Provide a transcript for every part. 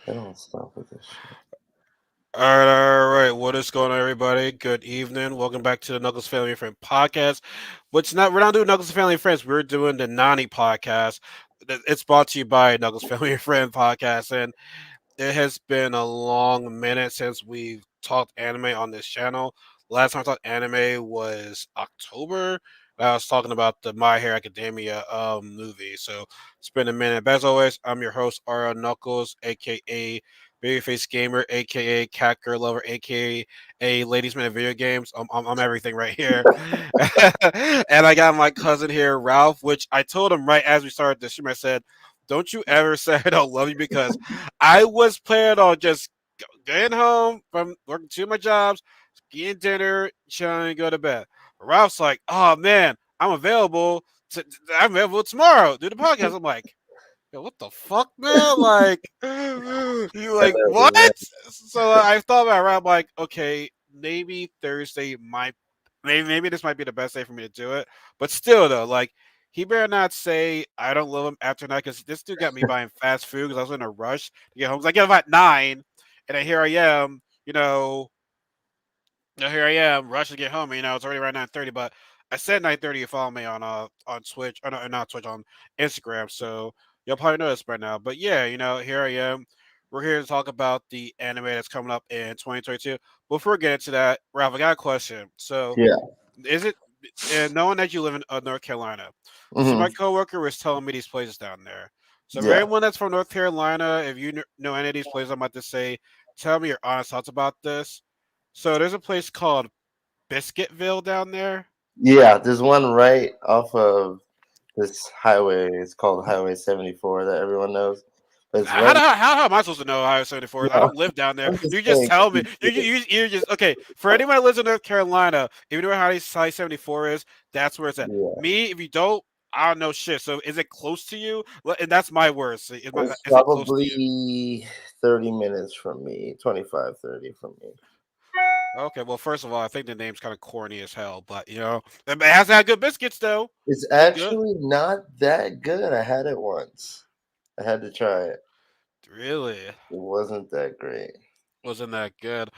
They don't stop with this shit. All right. What is going on, everybody? Good evening. Welcome back to the Knuckles Family and Friend podcast. We're not doing Knuckles Family and Friends. We're doing the NANI podcast. It's brought to you by Knuckles Family and Friend podcast, and it has been a long minute since we've talked anime on this channel. Last time I talked anime was October. I was talking about the My Hero Academia movie. So it's been a minute. But as always, I'm your host, Ara Knuckles, aka Babyface Gamer, aka Cat Girl Lover, aka Ladies Man of Video Games. I'm everything right here. And I got my cousin here, Ralph, which I told him right as we started the stream. I said, don't you ever say I don't love you because I was planning on just getting home from working two of my jobs, getting dinner, chilling, and go to bed. Ralph's like, "Oh man, I'm available tomorrow. Do the podcast." I'm like, "Yo, what the fuck, man? Like, you I like know, what?" right? So I thought about it. I'm like, okay, maybe Thursday might, maybe this might be the best day for me to do it. But still, though, like he better not say I don't love him after night because this dude got me buying fast food because I was in a rush to get home. 'Cause I get home at 9, and then here I am, here I am, rushing to get home. It's already around 9:30, but I said 9:30. You follow me on Twitch, or no, not Twitch, on Instagram. So you'll probably know this by now. But yeah, here I am. We're here to talk about the anime that's coming up in 2022. Before we get into that, Ralph, I got a question. So Yeah. is it, knowing that you live in North Carolina? So my hmm coworker was telling me these places down there. So for Yeah. anyone that's from North Carolina, if you know any of these places I'm about to say, tell me your honest thoughts about this. So there's a place called Biscuitville down there. Yeah. There's one right off of this highway. It's called Highway 74 that everyone knows. But it's How, right. how, how am I supposed to know Ohio 74 is? I No, don't live down there. I'm just You just saying. tell me. You just okay. For anyone that lives in North Carolina, if you know where Highway 74 is, that's where it's at. Yeah. Me, if you don't, I don't know shit. So is it close to you? And that's my words. It's Is it close to you? probably 30 minutes from me, 25, 30 from me. Okay, well, first of all, I think the name's kind of corny as hell, but it has to have good biscuits though. It's Is it good? actually not that good. I had it once. I had to try it. Really? It wasn't that great. Wasn't that good?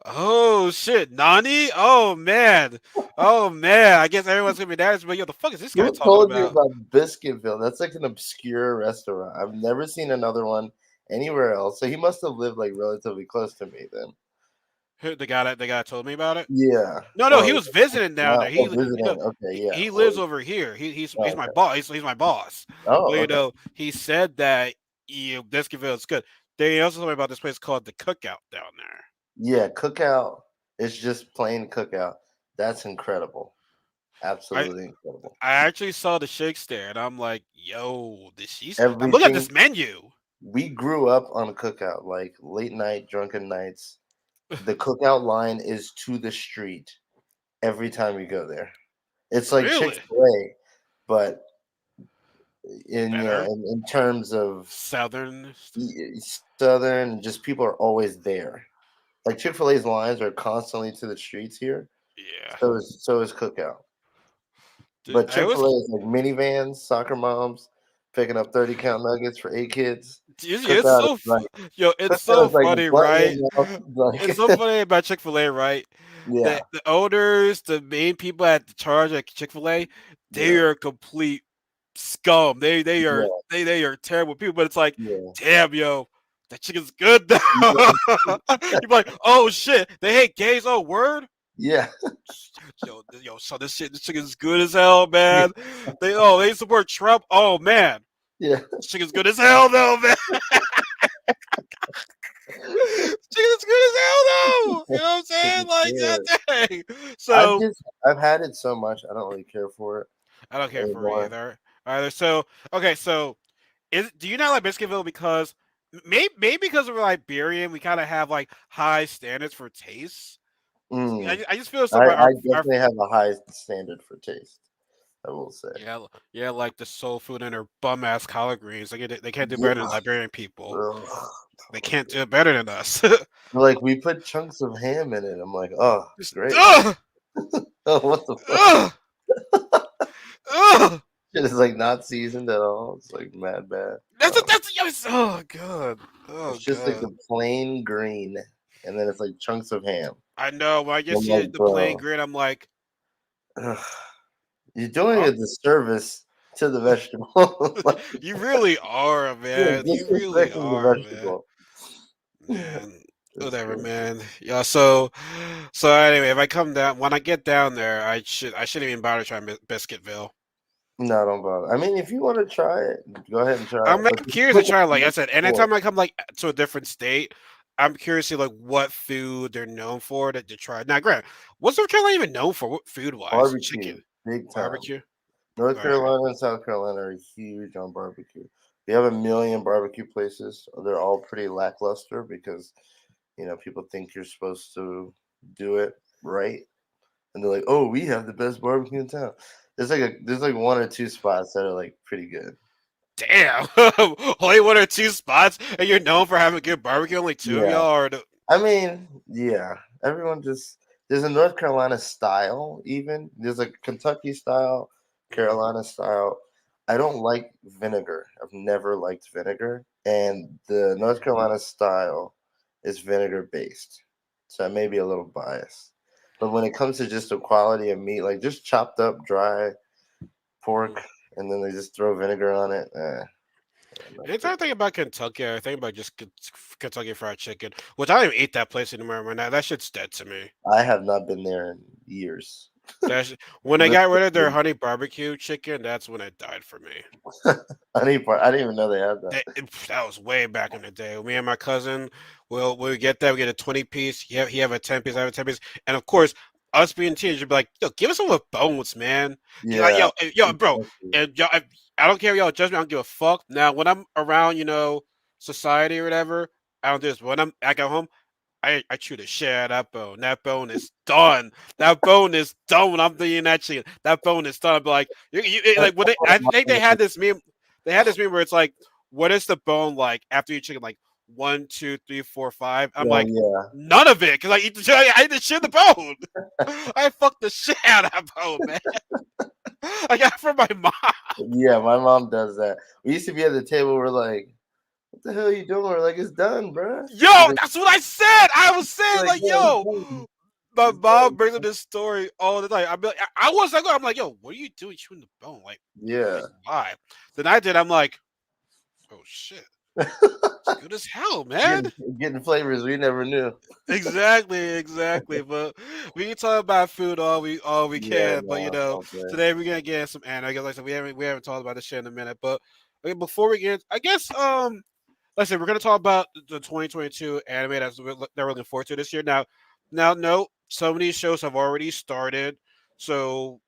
Oh shit, Nani? Oh man! I guess everyone's gonna be that. But yo, the fuck is this guy Who talking told you about? about Biscuitville? That's like an obscure restaurant. I've never seen another one anywhere else. So he must have lived like relatively close to me then. Who, the guy told me about it? Yeah. No, he Or was visiting down there. oh, visiting. Okay, yeah. He Well, lives over here. He's oh, my okay. boss. He's my boss. But Oh, okay. he said that Biscuitville is good. They also told me about this place called the Cookout down there. Yeah, cookout. It's just plain cookout. That's incredible. I Absolutely incredible. I actually saw the shakes there, and I'm like, yo, I'm looking at Everything this menu. we grew up on cookout, like late night drunken nights. The cookout line is to the street every time you go there. It's like Really Chick-fil-A, but better in terms of southern. southern, just people are always there. Like Chick-fil-A's lines are constantly to the streets here. Yeah, So is Cookout. dude, But I was. Chick-fil-A is like minivans, soccer moms picking up 30 count nuggets for 8 kids. It's Cookout is so like it's Cookout so is like funny, butt in right? your mouth. It's Like so funny about Chick-fil-A, right? yeah, The owners, the main people at the charge at Chick-fil-A, they yeah, are complete scum. yeah, They are terrible people. But it's like, yeah, damn, yo, that chicken's good though. yeah, You're like, oh shit, they hate gays. Oh word. yeah, So this chicken's good as hell, man. They support Trump. Oh man, yeah. this chicken's good as hell though, man. Chicken's good as hell though. You know what I'm saying? It's Like good. that dang. So I've had it so much I don't really care for it I don't care for it anymore. either. So okay, so do you not like Biscuitville because maybe because we're Liberian, we kind of have like high standards for taste. Mm. I just feel so I, about I our definitely have a high standard for taste. I will say. yeah, like the soul food and their bum ass collard greens. They can't do better than Yeah. Liberian people. Ugh. They can't do it better than us. Like we put chunks of ham in it. I'm like, oh, Just, great. ugh, Oh, what the fuck? ugh, ugh. Shit is like not seasoned at all. It's like mad bad. Oh, That's oh god. Oh Oh It's just like god. the plain green, and then it's like chunks of ham. I know. When I just I'm see like, the plain bro, grid, I'm like, ugh, you're doing huh? a disservice to the vegetable. Like, You really are, you're man. You really disrespecting the are, man. vegetable. Man, It's whatever, crazy. man. Yeah. So anyway, if I come down, when I get down there, I shouldn't even bother trying Biscuitville. No, don't bother. I mean, if you want to try it, go ahead and try I'm it. like But just curious to look try. at Like I the said, store. anytime I come like to a different state, I'm curious to like what food they're known for that to try. Now, Grant, what's North Carolina even known for? What food wise? Barbecue, Chicken, big time. barbecue. North All right. Carolina and South Carolina are huge on barbecue. We have a million barbecue places. They're all pretty lackluster because people think you're supposed to do it right, and they're like, "Oh, we have the best barbecue in town." There's like one or two spots that are like pretty good. Damn, only one or two spots, and you're known for having good barbecue. Only two of Yeah, y'all are. The, I mean, yeah, everyone just there's a North Carolina style. Even there's a Kentucky style, Mhm, Carolina style. I don't like vinegar. I've never liked vinegar, and the North mhm, Carolina style is vinegar based, so I may be a little biased. But when it comes to just the quality of meat, like just chopped up dry mhm. pork, and then they just throw vinegar on it, not Anytime I good. think about Kentucky, I think about just Kentucky Fried Chicken, which I don't even eat that place anymore. Man, that shit's dead to me. I have not been there in years. When they got rid of their Literally, honey barbecue chicken, that's when it died for me. I didn't even know they had that. That was way back in the day. Me and my cousin, we'll get that. We get a 20 piece. He have a 10 piece. I have a 10 piece. And of course, us being teenagers, you'd be like, yo, give us some with bones, man. Like, Yeah, yo, bro. exactly. And yo, I don't care if y'all judge me. I don't give a fuck. Now, when I'm around, society or whatever, I don't do this. But when I'm back at home, I chew the shit out of that bone. That bone is done. That bone is done when I'm eating that chicken. That bone is done. I'm like, That's like when they, I think they had this meme. They had this meme where it's like, what is the bone like after you chicken? Like one, two, three, four, five. I'm well, like, yeah, none of it because I eat the shit. I eat the shit of the bone. I fucked the shit out of that bone, man. I got it from my mom. yeah. My mom does that. We used to be at the table. We're like, "What the hell are you doing?" We're like, "It's done, bruh." Yo, And then that's what I said. I was she's saying like, like, "Yo, it's yo, done. my It's mom done." brings up this story all the time. I'm like, I was like, I'm like, yo, what are you doing chewing the bone? Yeah, Like why? Then I did. I'm like, oh shit, it's good as hell, man. getting getting flavors we never knew. Exactly, exactly. But we can talk about food all we Yeah, can. But no, all day. today we're gonna get in some anime. Like I said, we haven't talked about this shit in a minute. But okay, before we get, I guess like I said, we're gonna talk about the 2022 anime that we're looking forward to this year. Now, no, some of these shows have already started, so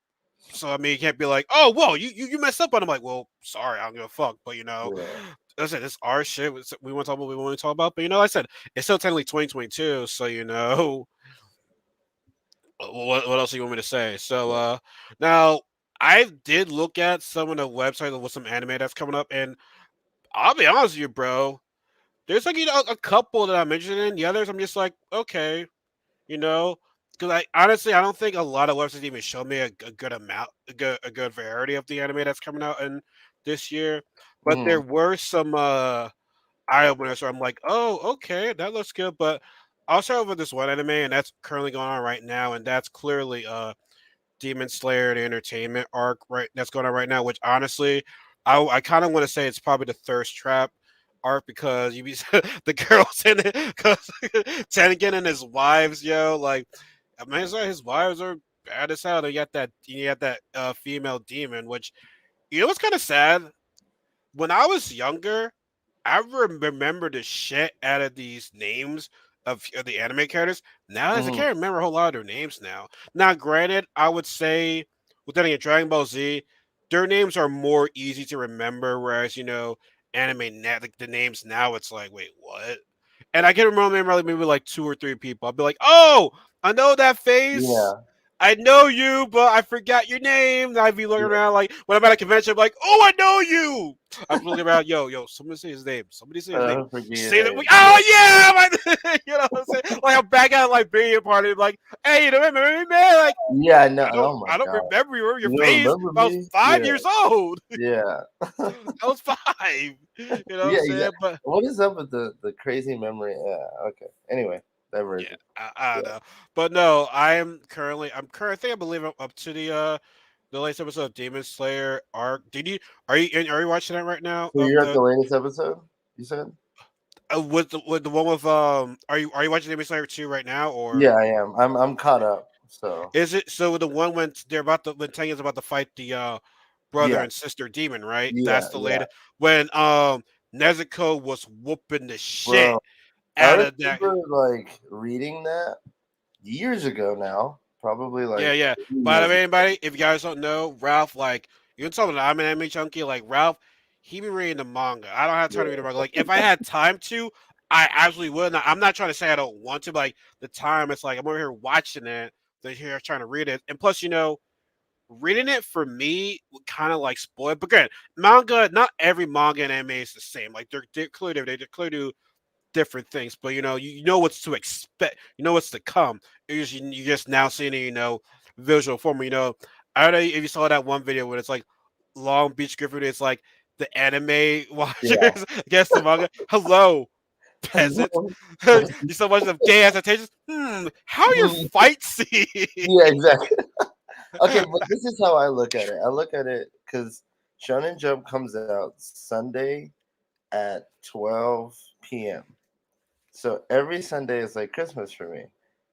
I mean, you can't be like, oh, whoa, you messed up on. I'm like, well, sorry, I don't give a fuck. But Yeah, I said it's our shit. We want to talk about what we want to talk about. But I said it's still technically 2022, so what else do you want me to say? So yeah. now I did look at some of the websites with some anime that's coming up, and I'll be honest with you, bro. There's like a couple that I'm interested in. The others I'm just like, okay, you know, because I honestly I don't think a lot of websites even show me a good amount, a good variety of the anime that's coming out in this year. But Hmm. there were some eye openers where I'm like, oh, okay, that looks good. But I'll start with this one anime, and that's currently going on right now, and that's clearly Demon Slayer the Entertainment arc right that's going on right now. Which honestly, I kind of want to say it's probably the Thirst Trap arc because you be the girls in it because Tengen and his wives, yo, like I mean, it's like his wives are bad as hell. You got that female demon, which what's kind of sad. When I was younger, I remember the shit out of these names of the anime characters. Now, as I Hmm. can't remember a whole lot of their names now. Now, granted, I would say within a Dragon Ball Z, their names are more easy to remember, whereas anime like the names now, it's like, wait, what? And I can remember like maybe like two or three people. I'll be like, oh, I know that face. Yeah. I know you, but I forgot your name. And I'd be looking Yeah, around like when I'm at a convention, I'm like, oh, I know you. I'm looking around, yo, somebody say his name. Somebody say his name. forget your Say that. name. Like, Yeah, oh yeah, you know what I'm saying? Like I'm back at like being party, like, hey, you know, remember me, man? Like, yeah, I know. Oh my I don't god, remember your you don't face. remember But I was me? 5 years old. Yeah, I was five. You know what I'm yeah, saying? exactly. But What is up with the crazy memory? Yeah, okay. Anyway, yeah, diversion. I don't Yeah. know. But no, I'm currently, I think I believe I'm up to the latest episode of Demon Slayer arc. Are you watching that right now? So Of you're at the the latest episode. You said. with the one with are you watching Demon Slayer 2 right now, or Yeah, I am. I'm caught up. So is it so the one when they're about to when Tengen's about to fight the brother yeah, and sister demon, right? yeah, That's the yeah, latest when Nezuko was whooping the shit bro. I out of that. remember like reading that years ago now, probably Yeah, like yeah. 3 By the years way, ago. anybody, if you guys don't know, Ralph, like you can tell me that I'm an anime junkie. Like Ralph, he be reading the manga. I don't have time to read the Yeah, manga. Like if I had time to, I absolutely would. Not, I'm not trying to say I don't want to. But like the time, it's like I'm over here watching it, then here trying to read it, and plus, reading it for me would kind of like spoil it. But again, manga, not every manga and anime is the same. Like they're clearly different. They clearly do different things, but you know what's to expect. You know what's to come. You just now seeing it, visual form. I don't know if you saw that one video where it's like Long Beach Griffin. It's like the anime yeah. watchers against the manga. Hello, peasant. Hello. You so much of gay annotations. How are your Mm, fight scenes? yeah, exactly. Okay, but this is how I look at it. I look at it because Shonen Jump comes out Sunday at 12 p.m. So every Sunday is like Christmas for me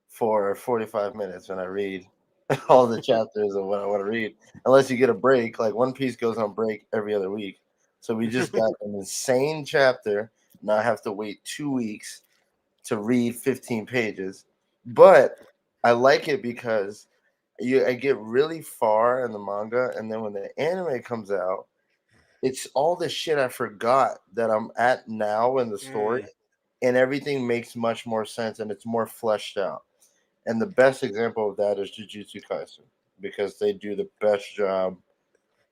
for 45 minutes when I read all the chapters of what I want to read. Unless you get a break, like One Piece goes on break every other week. So we just got an insane chapter. Now I have to wait 2 weeks to read 15 pages. But I like it because I get really far in the manga, and then when the anime comes out, it's all the shit I forgot that I'm at now in the story, Mm, and everything makes much more sense and it's more fleshed out. And the best example of that is Jujutsu Kaisen because they do the best job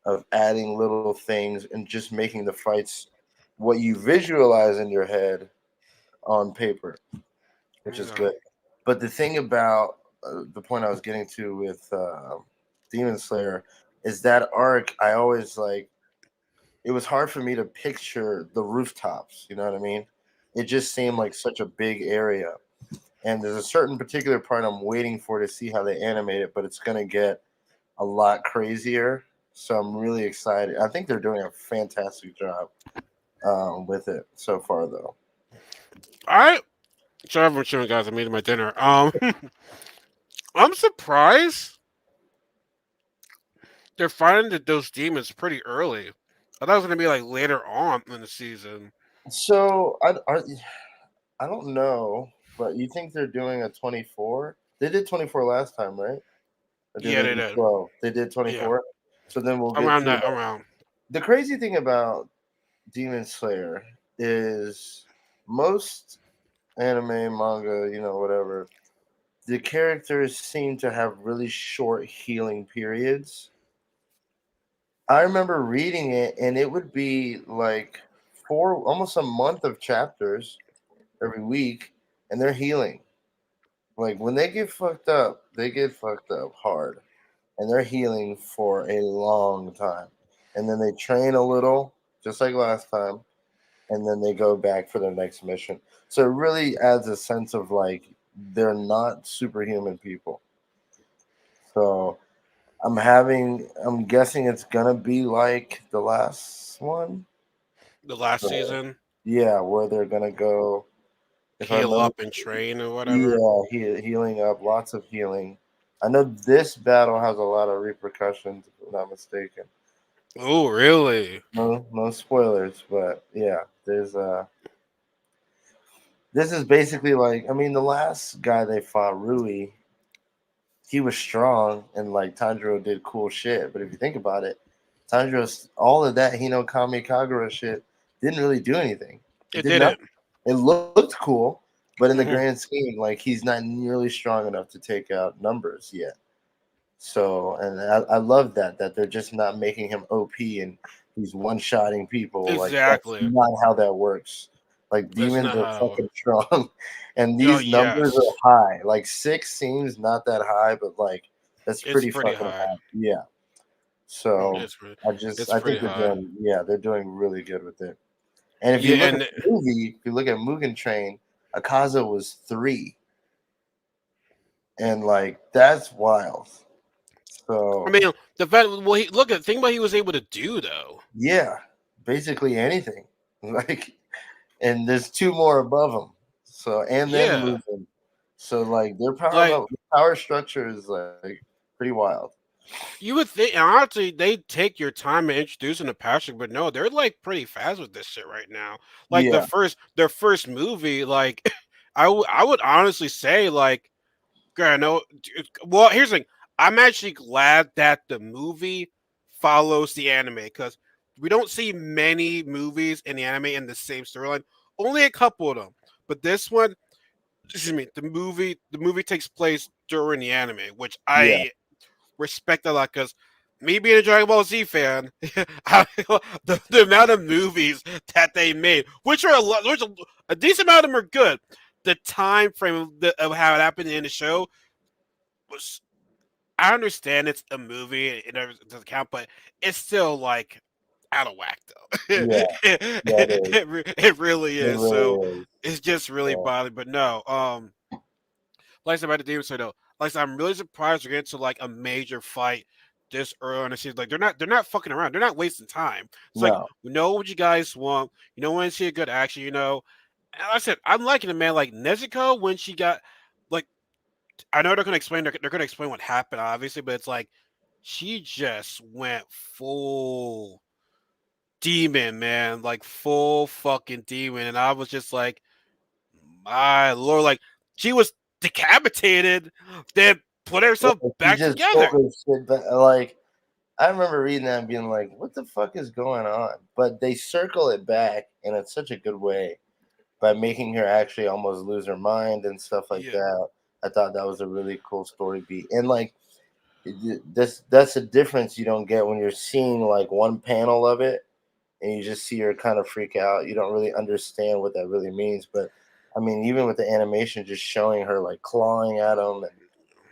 of adding little things and just making the fights what you visualize in your head on paper, which is yeah. good. But the thing about the point I was getting to with Demon Slayer is that arc. I always like it was hard for me to picture the rooftops. You know what I mean? It just seemed Mm. like such a big area. And there's a certain particular part I'm waiting for to see how they animate it, but it's gonna get a lot crazier. So I'm really excited. I think they're doing a fantastic job with it so far, though. All right. So everyone chilling, guys. I'm eating my dinner. I'm surprised they're finding that those demons pretty early. I thought it was gonna be like later on in the season. So I don't know, but you think they're doing a 24? They did 24 last time, right? Or did Yeah, they they do did. 12? They did Yeah, 24. So then we'll get around to that, around. the crazy thing about Demon Slayer is most anime, manga, whatever, the characters seem to have really short healing periods. I remember reading it and it would be like almost a month of chapters every week and they're healing. Like when they get fucked up, they get fucked up hard and they're healing for a long time. And then they train a little, just like last time, and then they go back for their next mission. So it really adds a sense of like they're not superhuman people. So I'm guessing it's gonna be like the last one. The last So season, yeah, where they're gonna go. If I heal remember, up and train or whatever. yeah, healing up, lots of healing. I know this battle has a lot of repercussions, if I'm not mistaken. Oh, really? No spoilers, but yeah, this is basically like I mean the last guy they fought, Rui, he was strong and like Tanjiro did cool shit. But if you think about it, Tanjiro's all of that Hino Kami Kagura shit didn't really do anything. It It did didn't. nothing. It looked cool, but in the Hmm. grand scheme, like he's not nearly strong enough to take out numbers yet. So, and I love that they're just not making him OP and he's one shotting people. Like that's Exactly. not how that works. Like That's demons not are how. fucking strong, and Oh these numbers yes, are high. Like six seems not that high, but like that's it's pretty pretty fucking high. high. Yeah. So It's pre- I it's think pretty they're high. doing they're doing really good with it. And if you Yeah, look at and the movie, if you look at Mugen Train, Akaza was three, and like that's wild. I So mean the fact. Well, look at think what he was able to do though. yeah, basically anything. Like, and there's two more above them. So and then Yeah, moving. So like their like power structure is like pretty wild. you would think. Honestly, they take your time in introducing the Patrick, but no, they're like pretty fast with this shit right now. Like Yeah, their first movie, like I would honestly say like. I know. Well, here's the thing. I'm actually glad that the movie follows the anime because we don't see many movies in the anime in the same storyline. Only a couple of them, but this one, excuse me, the movie takes place during the anime, which yeah, I respect a lot because me being a Dragon Ball Z fan, the amount of movies that they made, which are a lot, which a decent amount of them are good. The time frame of how it happened in the show was I understand it's a movie and it doesn't count, but it's still like out of whack though. yeah, yeah. It is. It really It is. So really is. it's just really Yeah. bothering. But no, like I said about the Demon Slayer though, like I said, I'm really surprised we're getting to like a major fight this early on the season. Like they're not fucking around. They're not wasting time. It's like No. we know what you guys want. You know when to see a good action. And like I said, I'm liking it, man. Like Nezuko when she got like I know they're gonna explain what happened, obviously, but it's like she just went full demon, man, like full fucking demon, and I was just like, my lord, like she was decapitated, then put Yeah, herself she back just pulled together. her shit back. Like I remember reading that and being like, "What the fuck is going on?" But they circle it back in such a good way by making her actually almost lose her mind and stuff like Yeah, that. I thought that was a really cool story beat, and like that's a difference you don't get when you're seeing like one panel of it and you just see her kind of freak out. You don't really understand what that really means, but I mean, even with the animation, just showing her like clawing at him, and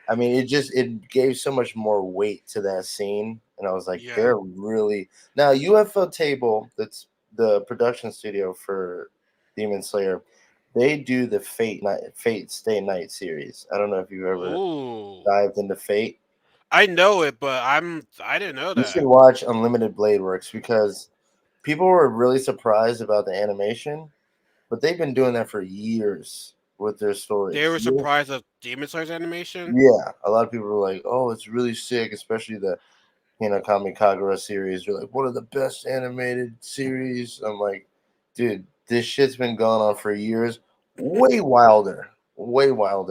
I mean, it gave so much more weight to that scene, and I was like, yeah. they're really now UFO Table. That's the production studio for Demon Slayer. They do the Fate Stay Night series. I don't know if you've ever Ooh, dived into Fate. I know it, but I didn't know You should that. watch Unlimited Blade Works because people were really surprised about the animation, but they've been doing that for years with their They stories. were surprised of Demon Slayer's animation. Yeah, a lot of people were like, "Oh, it's really sick," especially the Hinakami Kagura series. You're like one of the best animated series. I'm like, dude, this shit's been going on for years. Way wilder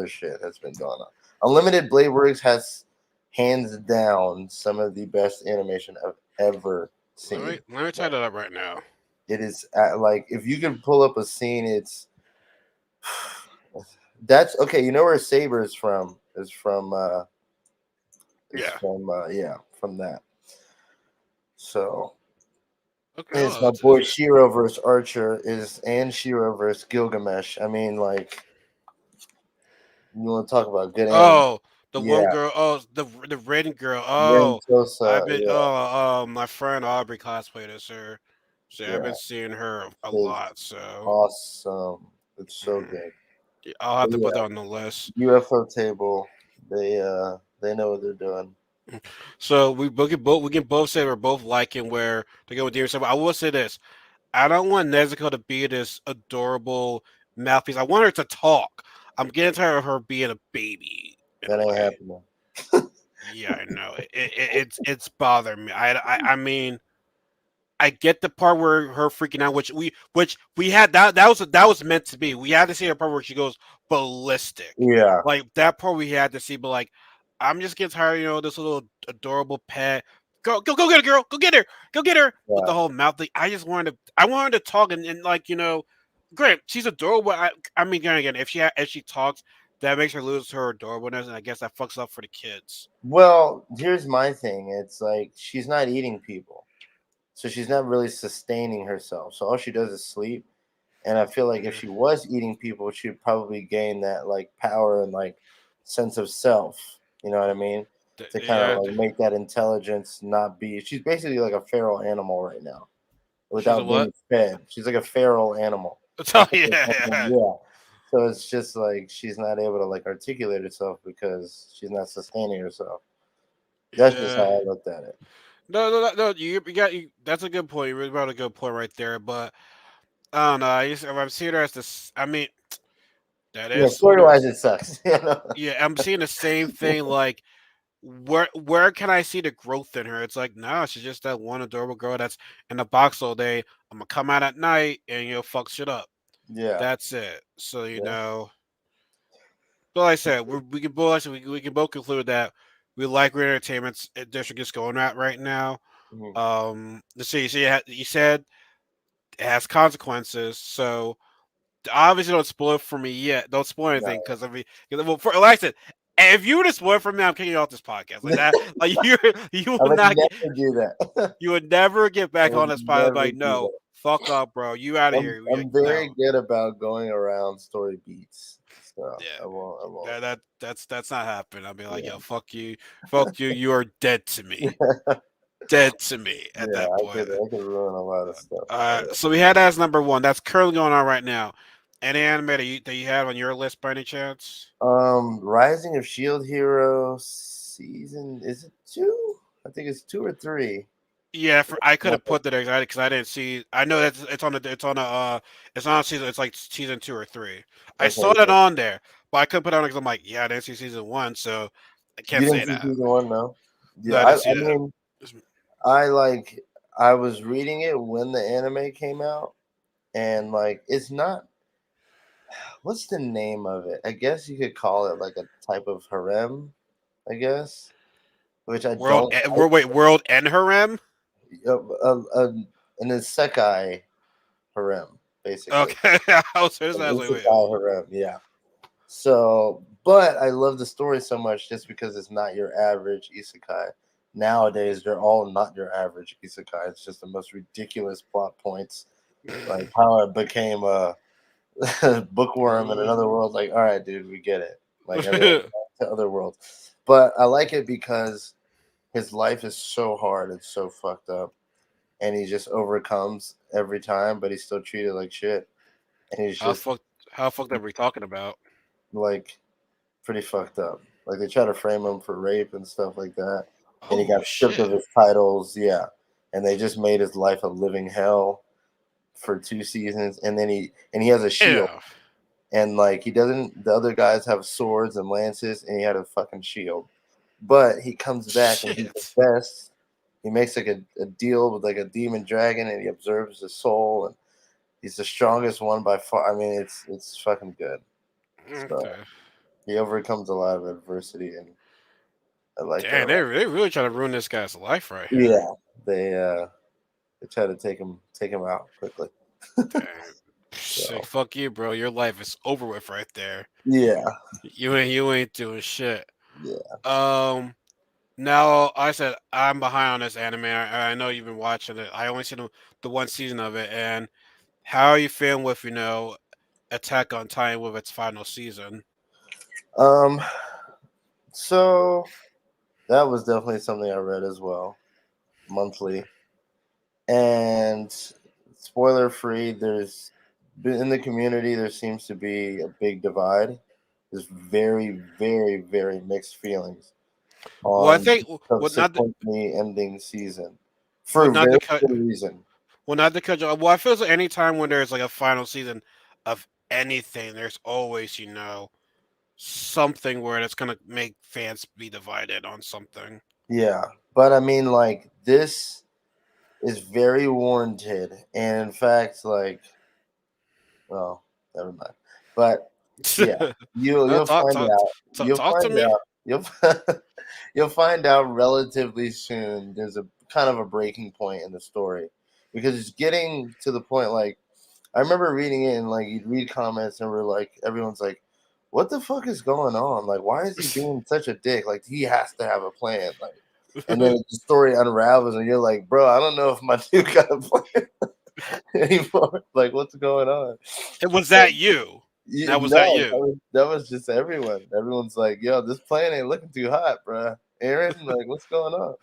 shit has been going on. Unlimited Blade Works has hands down some of the best animation I've ever seen. Let me type that up right now. It is like if you can pull up a scene, it's that's okay. You know where Saber is from? Is Yeah. from yeah, from that. So Okay. it's Oh, my it's boy Shiro versus Archer is and Shiro versus Gilgamesh. I mean, like you want to talk about good anime? Oh, the one Yeah, girl. Oh, the red girl. Ren Oh, I've Tosa. been. Yeah, My friend Aubrey cosplayed as her. So I've yeah, been seeing her a it's lot. So awesome. It's so mm, good. yeah, I'll have But to put that yeah, on the list. UFO Table. They know what they're doing. So we can both say we're both liking where to go with Demon Slayer. I will say this: I don't want Nezuko to be this adorable mouthpiece. I want her to talk. I'm getting tired of her being a baby in a That ain't way. happening. Yeah, I know. It's bothering me. I mean, I get the part where her freaking out, which we had that was meant to be. We had to see the part where she goes ballistic, Yeah, like that part we had to see. But like, I'm just getting tired, this little adorable pet. Go get her, girl. Go get her. With yeah, the whole mouth thing, I want her to talk and like great. She's adorable. I mean, again, if she talks, that makes her lose her adorableness, and I guess that fucks up for the kids. Well, here's my thing. It's like she's not eating people, so she's not really sustaining herself. So all she does is sleep. And I feel like if Mm. she was eating people, she'd probably gain that like power and like sense of self. You know what I mean? To kind of Yeah, like make that intelligence not be. She's basically like a feral animal right now, she's a without what? being fed. She's like a feral animal. Oh That's what they yeah, call them. yeah, Yeah. So it's just like she's not able to like articulate herself because she's not sustaining herself. That's just yeah. how I looked at it. No. You got you. That's a good point. You really brought a good point right there. But I don't know. I'm seeing her as this. I mean, that Yeah, is story literally. wise, it sucks. You know? Yeah, I'm seeing the same thing. Like, where can I see the growth in her? It's like, no, she's just that one adorable girl that's in the box all day. I'm gonna come out at night and fuck shit up. Yeah. That's it. So Yeah. but like I said, we can both we can both conclude that we like where entertainment's district is going at right now. Mhm. Let's see. You said it has consequences. So obviously, don't spoil it for me yet. Don't spoil anything No. because I mean, well, for like I said, if you were to spoil it for me, I'm kicking you off this podcast like that. Like you I will would not get, never do that. you would never get I back on would this podcast. never Like, do no, that. fuck up, bro. You out of here. I'm No, very good about going around story beats, so yeah, I won't. I won't. that's not happening. I'll be like, Yeah, yo, fuck you. You are dead to me. Dead to me at yeah. that I point. could. I could ruin a lot of stuff. So we had that as number one. That's currently going on right now. Any anime that you have on your list by any chance? Rising of Shield Hero season, is it two? I think it's two or three. Yeah, I could have put that because I didn't see. I know that it's on season. It's like season 2 or 3. I saw Okay, that yeah. on there, but I couldn't put it on because I'm like, yeah, I didn't see season 1, so I You can't didn't say see that. season one, no? No, Yeah, I I. didn't I see that. mean, I like. I was reading it when the anime came out, and like, it's not. What's the name of it? I guess you could call it like a type of harem, I guess, which I don't like. World and harem. An isekai harem, basically. Okay, I was saying this. An I was like, wait, isekai harem, yeah. So, but I love the story so much just because it's not your average isekai. Nowadays, they're all not your average isekai. It's just the most ridiculous plot points, like how it became a bookworm in another world. Like, all right, dude, we get it. Like everyone to other worlds, but I like it because his life is so hard and so fucked up, and he just overcomes every time, but he's still treated like shit, and he's how just fucked how fucked up are we talking about? like pretty fucked up. Like they try to frame him for rape and stuff like that, and he Oh got stripped of shit! his titles. Yeah, and they just made his life a living hell for 2 seasons, and then he has a shield, Yeah, and like he doesn't. The other guys have swords and lances, and he had a fucking shield. But he comes back and he's the shit. best. He makes like a deal with like a demon dragon, and he observes his soul, and he's the strongest one by far. I mean, it's fucking good. So Okay. he overcomes a lot of adversity, and I like that Damn, a lot. they really trying to ruin this guy's life right here. Yeah, they try to take him out quickly. Damn. Say So fuck you, bro. Your life is over with right there. yeah, You ain't doing shit. yeah. Um. Now I said I'm behind on this anime. I know you've been watching it. I only seen the one season of it. And how are you feeling with Attack on Titan with its final season? Um, so that was definitely something I read as well, monthly. And spoiler free, there's in the community there seems to be a big divide. There's very, very, very mixed feelings Well, I on think the well not the, subsequently ending season well for a not the very cut good reason. well not the cut. Well, I feel like any time when there's like a final season of anything, there's always something where that's gonna make fans be divided on something. Yeah, but I mean, like this is very warranted, and in fact, like, well, never mind. But yeah, No, you'll find out. You'll talk to find me. out. You'll you'll find out relatively soon. There's a kind of a breaking point in the story because it's getting to the point. Like I remember reading it, and like you'd read comments, and we're like, everyone's like, what the fuck is going on? Like, why is he being such a dick? Like, he has to have a plan. Like, and then the story unravels, and you're like, bro, I don't know if my dude got a plan anymore. Like, what's going on? And was that you? Yeah, Now was that no, you? that was just everyone. Everyone's like, "Yo, this plane ain't looking too hot, bruh. Aaron, like, what's going on?"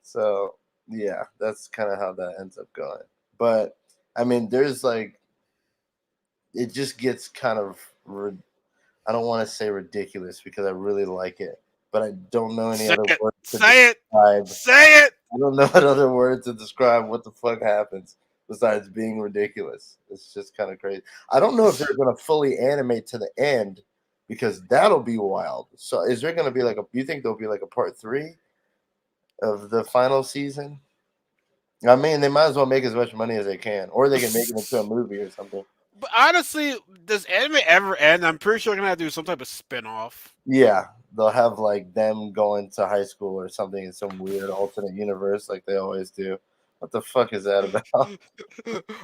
So, yeah, that's kind of how that ends up going. But I mean, there's like, it just gets kind of, I don't want to say ridiculous because I really like it, but I don't know any Say other it. word to Say it. describe. Say it. I don't know what other word to describe what the fuck happens besides being ridiculous. It's just kind of crazy. I don't know if they're gonna fully animate to the end because that'll be wild. So is there gonna be like a? You think there'll be like a part three of the final season? I mean, they might as well make as much money as they can, or they can make it into a movie or something. But honestly, does anime ever end? I'm pretty sure we're gonna have to do some type of spin-off. Yeah, they'll have like them going to high school or something in some weird alternate universe, like they always do. What the fuck is that about?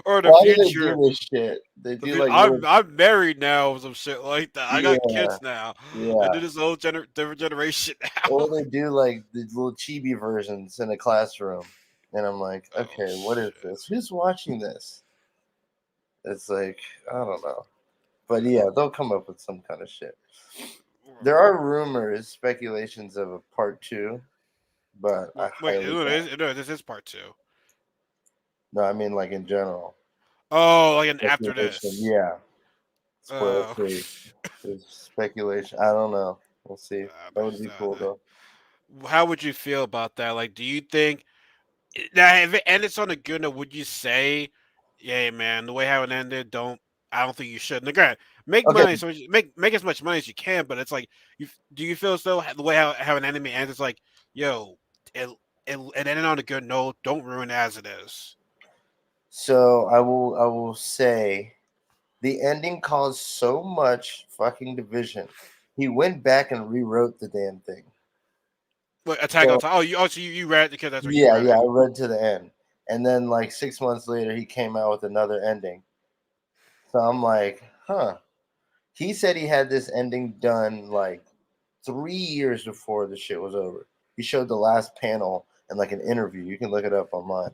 Or the Why do they do future. this shit? They do like I'm little, I'm married now or some shit like that. I got yeah, kids now. I do yeah. this whole different generation now. Or they do like the little chibi versions in a classroom, and I'm like, Oh okay, what is shit. this? Who's watching this? It's like I don't know, but yeah, they'll come up with some kind of shit. There are rumors, speculations of a part two, but I Wait, highly doubt. no, this is part two. No, I mean like in general. Oh, like an after Speculation, this. yeah. Spoiler Oh, free. There's speculation. I don't know. We'll see. That would be cool though. how would you feel about that? Like, do you think now if it ended on a good note, would you say, "Yeah, man, the way how it ended, I don't think you should." And again, make Okay, money, so make as much money as you can. But it's like, do you feel as though the way how an anime ends, it's like, yo, it it ended on a good note. Don't ruin it as it is. so I will say the ending caused so much fucking division. He went back and rewrote the damn thing. But Attack on So Titan. You read it because that's where you yeah, read yeah, it. I read to the end. And then like 6 months later he came out with another ending. So I'm like, huh. He said he had this ending done like 3 years before the shit was over. He showed the last panel in like an interview. You can look it up online.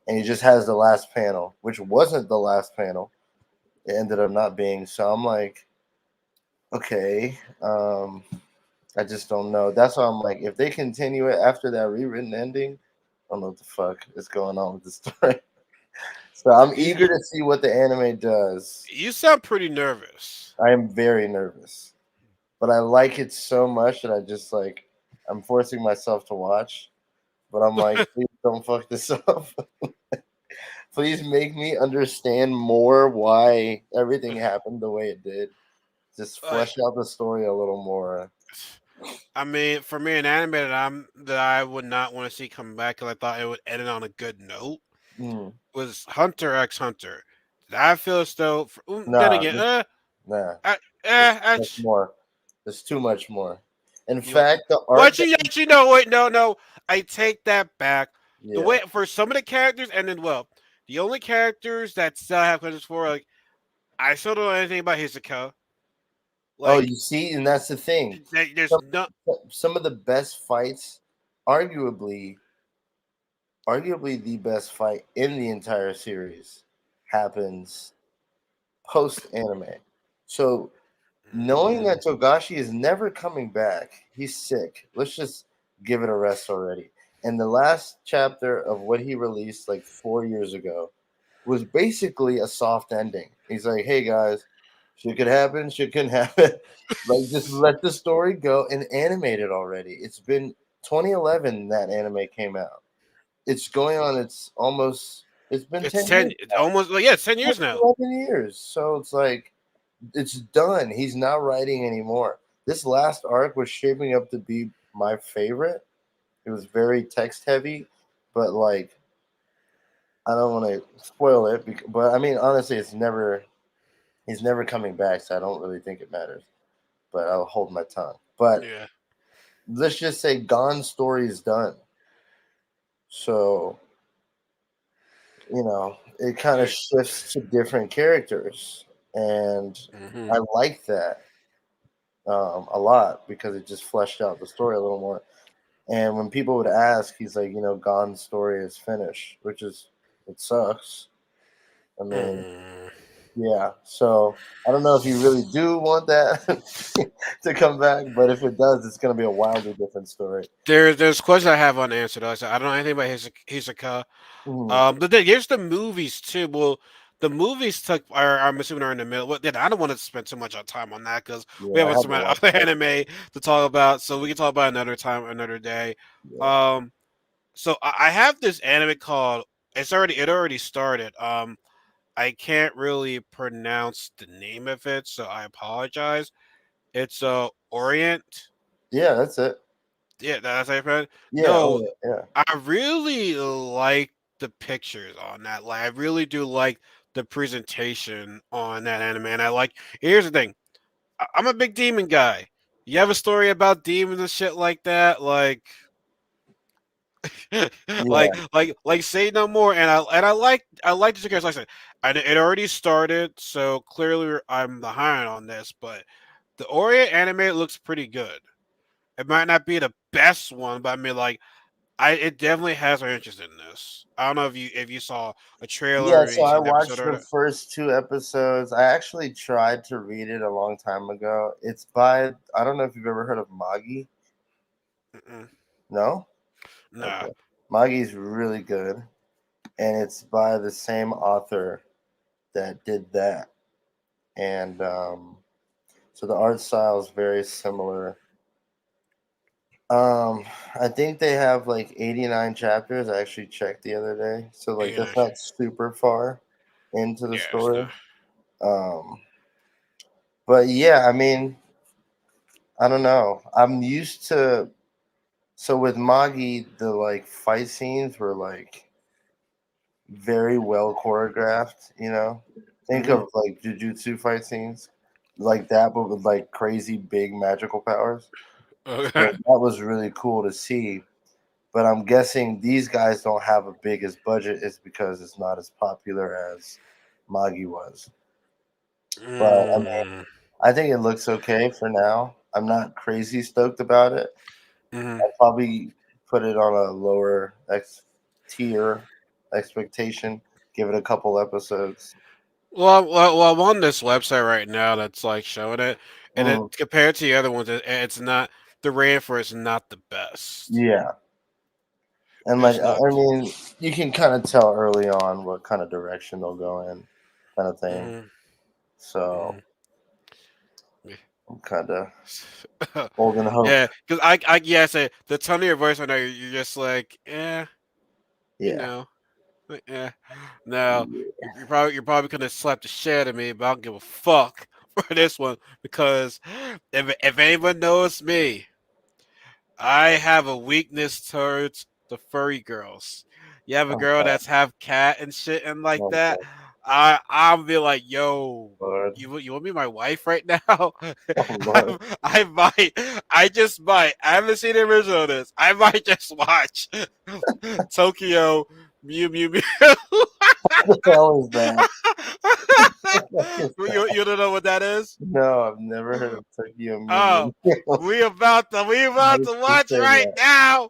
And he just has the last panel, which wasn't the last panel. It ended up not being. So I'm like, okay, I just don't know. That's why I'm like, if they continue it after that rewritten ending, I don't know what the fuck is going on with the story. So I'm You eager to see what the anime does. you sound pretty nervous. I am very nervous, but I like it so much that I just like I'm forcing myself to watch. But I'm like, please don't fuck this up. Please make me understand more why everything happened the way it did. Just Like, flesh out the story a little more. I mean, for me, an anime that I would not want to see come back because I thought it would end it on a good note Mm, was Hunter x Hunter. Did I feel as though? Then nah, again, nah. I, There's too much actually, more. There's too much more. In you fact, the well, arc that actually, no, wait, no, I take that back. The yeah. way for some of the characters ended well. The only characters that still have questions for, like, I still don't know anything about Hisoka. Oh, Like, you see, and that's the thing. there's Some, no. some of the best fights, arguably, arguably the best fight in the entire series, happens post anime. So knowing Mm, that Togashi is never coming back, he's sick. Let's just give it a rest already. And the last chapter of what he released like 4 years ago was basically a soft ending. He's like, "Hey guys, shit could happen, shit can happen. Like just let the story go and animate it already." It's been 2011 that anime came out. It's going on. It's almost. It's been it's 10 years. it's almost yeah, it's 10 years It's now. 11 years. So it's like it's done. He's not writing anymore. This last arc was shaping up to be my favorite. It was very text heavy, but like I don't want to spoil it. But I mean, honestly, it's never. He's never coming back, so I don't really think it matters. But I'll hold my tongue. But Yeah, let's just say Gon's story is done. So it kind of yeah. shifts to different characters, and Hmm. I like that. a lot because it just fleshed out the story a little more. And when people would ask, he's like, Gon's story is finished, which is it sucks. I mean, Mm. yeah. So I don't know if you really do want that to come back, but if it does, it's gonna be a wildly different story. There's questions I have unanswered. I don't know anything about Hisoka. Mhm. But then here's the movies too. Well, the movies I'm assuming are in the middle. Well, then I don't want to spend too much time on that because we Yeah, have I some haven't watched other that. anime to talk about, so we can talk about another time, another day. Yeah. Um, so I have this anime called. It already started. I can't really pronounce the name of it, so I apologize. It's Orient. Yeah, that's it. Yeah, that's how you pronounce it. Yeah. Oh, No, yeah. I really like the pictures on that. Like, I really do like the presentation on that anime. And I like. Here's the thing. I'm a big demon guy. You have a story about demons and shit like that, Yeah. like say no more. And I like the characters. Like I said, it already started, so clearly I'm behind on this. But the Orient anime looks pretty good. It might not be the best one, but I mean, like, it definitely has our interest in this. I don't know if you saw a Yeah, trailer and so you I seen the episode watched or the that. first two episodes. I actually tried to read it a long time ago. It's by, I don't know if you've ever heard of Magi. Mm-mm. No? Nah. Okay. Magi's really good, and it's by the same author that did that. And so the art style is very similar. Um, I think they have like 89 chapters. I actually checked the other day. So like You that's know, not super far into the yeah, it's story. not. Um, but yeah, I mean, I don't know. I'm used to, so with Magi, the like fight scenes were like very well choreographed, Think Mm-hmm. of like jujutsu fight scenes like that, but with like crazy big magical powers. So Okay. that was really cool to see. But I'm guessing these guys don't have a biggest budget is because it's not as popular as Magi was. But I mean, Mm-hmm. I think it looks okay for now. I'm not crazy stoked about it. Mm-hmm. I'll probably put it on a lower tier expectation. Give it a couple episodes. Well, I'm on this website right now that's like showing it, and it Mm, compared to the other ones, it's not the rating for it's not the best. yeah, and like It's not. I mean, you can kind of tell early on what kind of direction they'll go in, kind of thing. Mm-hmm. So Mm-hmm. I'm kind of holding hope. Yeah, because yeah, I say the tone of your voice right now, you're just like, you Yeah. know, yeah. Now you're probably gonna slap the shit out of me, but I don't give a fuck for this one because if anyone knows me, I have a weakness towards the furry girls. You have a Oh girl God, that's half cat and shit and like oh that. God, I'll be like, yo, Lord, you want to be my wife right now? oh Lord, I might. I just might. I haven't seen the original of this. I might just watch Tokyo Mew Mew Mew. what the hell is that? What the fuck is you, that? you don't know what that is? No, I've never heard of Tokyo Mew Oh, Mew Mew. we How about did to you watch it say right that? now.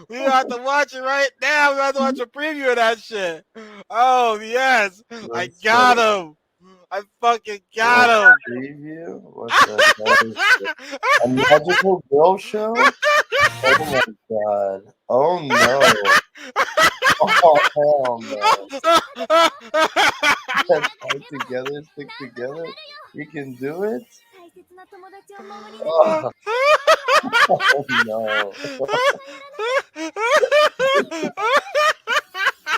We about to watch it right now. We about to watch a preview of that shit. Oh yes, I That's got funny. him. I fucking A got him. preview? What the hell is this? A magical girl show? Oh my god. Oh no. Oh hell no. Let's fight together, stick together. We can do it? Oh, oh no.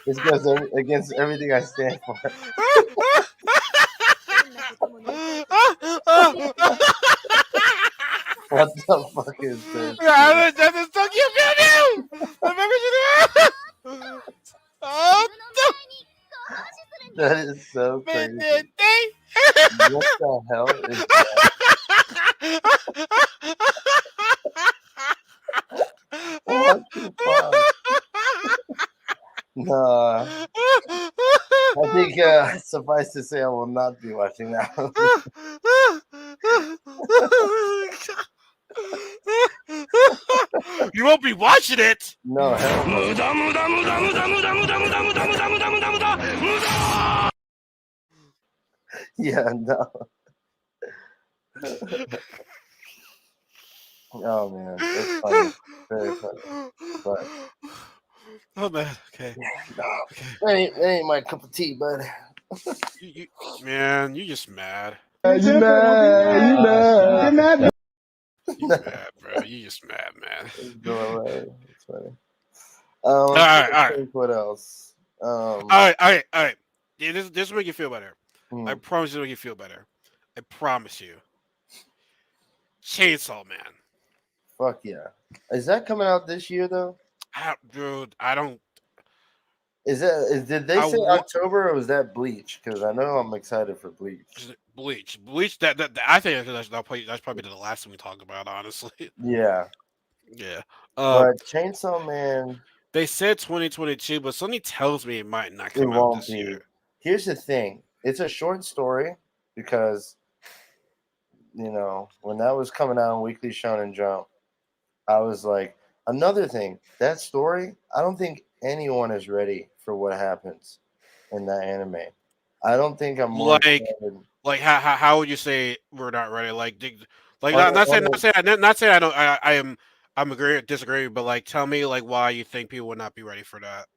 This goes against everything I stand for. What the fuck is this, dude? That is Tokyo Mew Mew. Remember you? Oh, That is so crazy. thing. What the hell is that? What the fuck? Nah. I think suffice to say, I will not be watching that. You won't be watching it. No, hell no. Yeah, no. Oh man, that's funny. Very funny. But Oh man, okay, yeah, no, okay. that ain't my cup of tea, bud. You, man, you just mad. You mad? You mad? You mad, bro. You just mad, man. It's going away. It's funny. All I'm trying right, to all right, think what else. all right. Yeah, this will make you feel better. I Hmm, promise this will make you feel better. I promise you. Chainsaw Man. fuck yeah. Is that coming out this year though? Dude, I don't. Did they I say want October or was that Bleach? Because I know I'm excited for Bleach. Bleach. Bleach. I think that's probably the last thing we talk about. Honestly. Yeah, Yeah. but Chainsaw Man, They said 2022, but something tells me it might not it come out won't this year. be. Here's the thing: it's a short story because when that was coming out on Weekly Shonen Jump, I was like, another thing, that story, I don't think anyone is ready for what happens in that anime. I don't think I'm more Like, excited how would you say we're not ready? Like on not saying on I don't I am I'm agree disagreeing, but like tell me like why you think people would not be ready for that.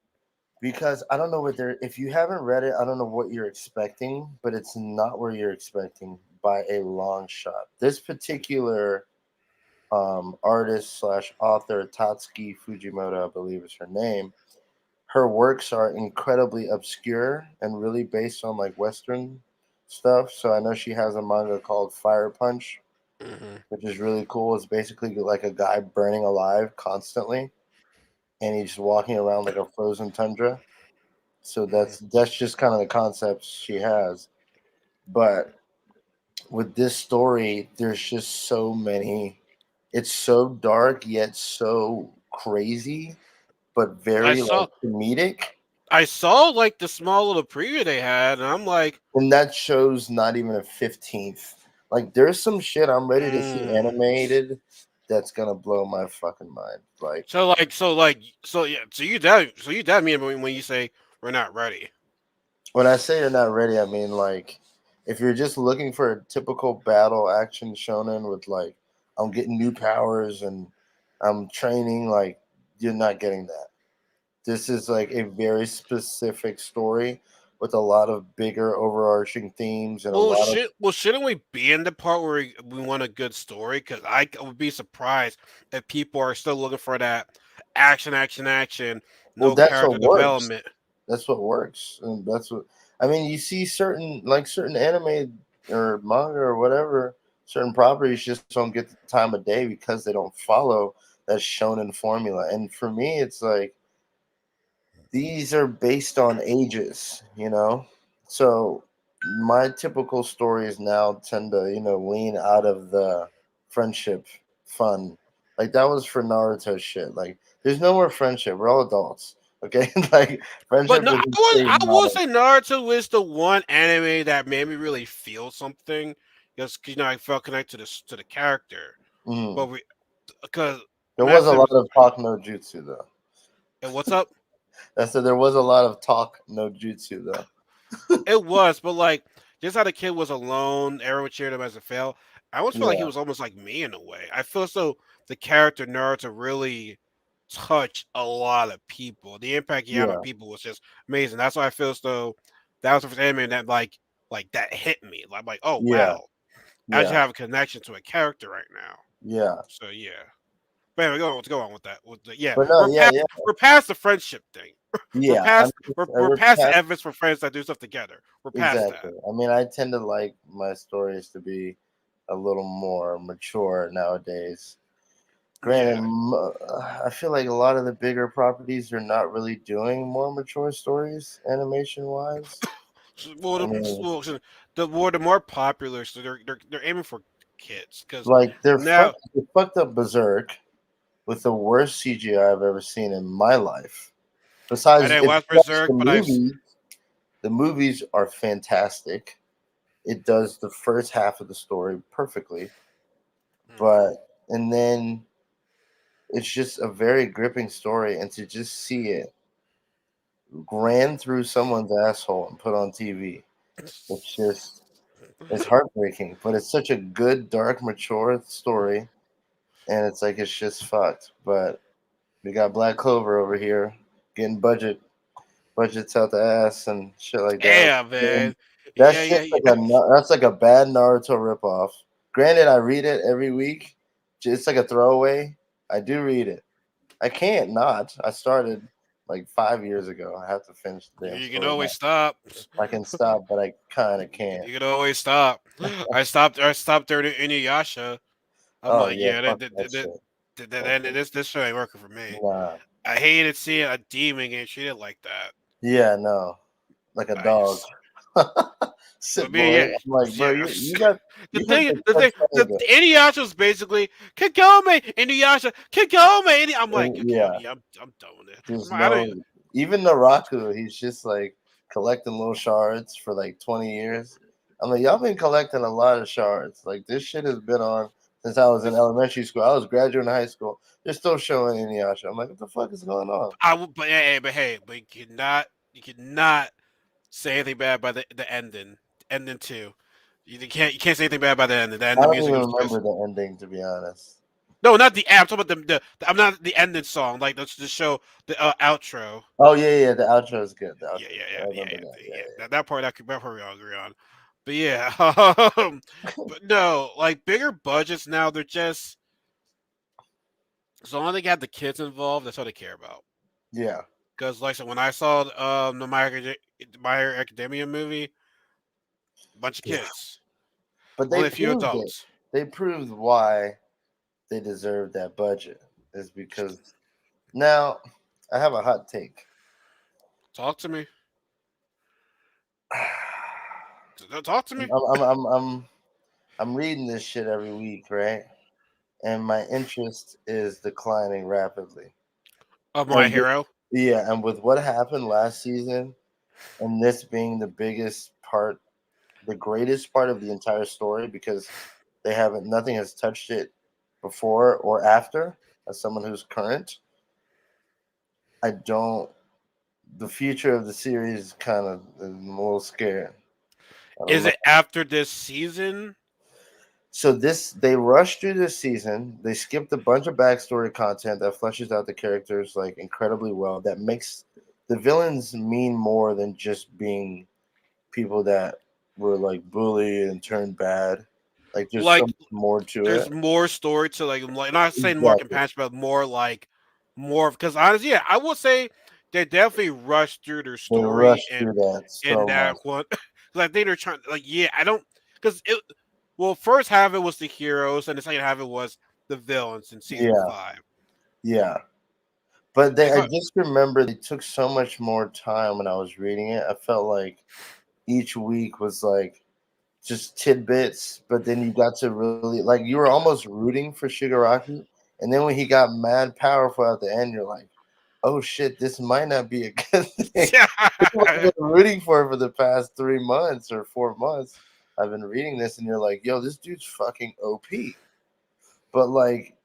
because I don't know what they're. If you haven't read it, I don't know what you're expecting, but it's not where you're expecting by a long shot. This particular artist slash author Tatsuki Fujimoto, I believe is her name. Her works are incredibly obscure and really based on like Western stuff. So I know she has a manga called Fire Punch, Hmm. which is really cool. It's basically like a guy burning alive constantly, and he's walking around like a frozen tundra. So Hmm. that's just kind of the concepts she has. But with this story, there's just so many. It's so dark yet so crazy, but I very saw like comedic. I saw like the small little preview they had, and I'm like, And that show's not even a 15th. Like there's some shit I'm ready to see mm. animated that's gonna blow my fucking mind. Like So you doubt me when you say we're not ready. when I say you're not ready, I mean like if you're just looking for a typical battle action shonen with like I'm getting new powers and I'm training, like you're not getting that. This is like a very specific story with a lot of bigger overarching themes and a lot of Shouldn't we be in the part where we want a good story? Because I would be surprised if people are still looking for that action, well no that's what character works. development. That's what works, and that's what I mean. You see certain anime or manga or whatever, certain properties just don't get the time of day because they don't follow that shonen formula. And for me, it's like these are based on ages. So my typical stories now tend to lean out of the friendship fun. Like that was for Naruto shit. Like there's no more friendship. We're all adults. Okay, like But friendship no, is a stage I will motto. say Naruto is the one anime that made me really feel something. Just 'cause, I felt connected to the character. Mhm. But we because There was a Master lot was of talk no jutsu though. and what's up? I said there was a lot of talk no jutsu though. It was, but like just how the kid was alone, everyone cheered him as a fail. I almost felt like he Yeah, was almost like me in a way. I feel as though the character Naruto really touched a lot of people. The impact he had on yeah, people was just amazing. That's why I feel as though that was the first anime that like that hit me. Like oh yeah, wow, I actually yeah, have a connection to a character right now. yeah. So yeah. But anyway, let's go on with that. Yeah, But no, yeah, yeah, we're past the friendship thing. yeah. I mean, We're we're past the past evidence for friends that do stuff together. We're past that. exactly. I mean, I tend to like my stories to be a little more mature nowadays. Granted, Yeah. I feel like a lot of the bigger properties are not really doing more mature stories animation wise. I mean, The more popular, so they're aiming for kids because like now they fucked up Berserk with the worst CGI I've ever seen in my life. I Besides, didn't it watch plus Berserk, but I've the movies are fantastic. It does the first half of the story perfectly, mhm. but and then it's just a very gripping story, and to just see it ran through someone's asshole and put on TV, it's just it's heartbreaking. But it's such a good, dark, mature story, and it's like it's just fucked. But we got Black Clover over here getting budgets out the ass and shit like that. Yeah, And man. that Yeah, shit's yeah, like that's like a bad Naruto ripoff. Granted, I read it every week. It's like a throwaway. I do read it. I can't not. I started like 5 years ago. I have to finish the damn you can story always now. stop. I can stop, but I kind of can't. You can always stop. I stopped there to Inuyasha. I'm Oh like, yeah, yeah, fuck that shit. That shit. this show ain't working for me. Nah. I hated seeing a demon get treated like that. Yeah, no. Like a I dog. just, I Sit mean, boy. yeah, I'm like, bro, yeah. The you got thing, the the touch thing, the Inuyasha was basically Kagome, Inuyasha, Kagome. I'm like, okay, yeah. I'm done with it. There's I don't. no even Naraku. He's just like collecting little shards for like 20 years. I'm like, y'all been collecting a lot of shards. Like this shit has been on since I was in elementary school. I was graduating high school. They're still showing Inuyasha. I'm like, what the fuck is going on? But you cannot say anything bad by the ending too. You can't say anything bad about the ending. The I ending don't even music was remember just the ending to be honest. no, not the. I'm talking about I'm not the ending song. Like the show, the outro. Oh yeah, yeah. The outro is good. The Yeah, outro is yeah, good. I yeah, yeah, remember yeah, that. Yeah, yeah. yeah. That part we all agree on. But yeah, but no, like bigger budgets now. They're just as long as they got the kids involved, that's all they care about. Yeah. Because like so when I saw the My Hero Academia movie, bunch of Yeah. kids, But they only a few proved it. adults. They proved why they deserve that budget is because now I have a hot take. Talk to me. Talk to me. I'm reading this shit every week, right? And my interest is declining rapidly. Of My And Hero. yeah, and with what happened last season, and this being the biggest part, the greatest part of the entire story, because they haven't, nothing has touched it before or after. As someone who's current, I don't. The future of the series is kind of I'm a little scared. I don't Is know. it after this season? So this they rushed through this season. They skipped a bunch of backstory content that fleshes out the characters like incredibly well. That makes the villains mean more than just being people that were like bullied and turned bad. Like there's so Like much more to there's it. more story to like not saying more Exactly. compassion, but more like more because honestly, yeah, I will say they definitely rushed through their They story rushed through that in so that much. one because I think they're trying like yeah, I don't because it well first half it was the heroes and the second half it was the villains in season Yeah, 5. yeah. But If I I just remember they took so much more time when I was reading it. I felt like each week was like just tidbits, but then you got to really like you were almost rooting for Shigaraki, and then when he got mad powerful at the end, you're like, oh shit, this might not be a good thing. I've been rooting for the past 3 months or 4 months. I've been reading this, and you're like, yo, this dude's fucking OP. But like,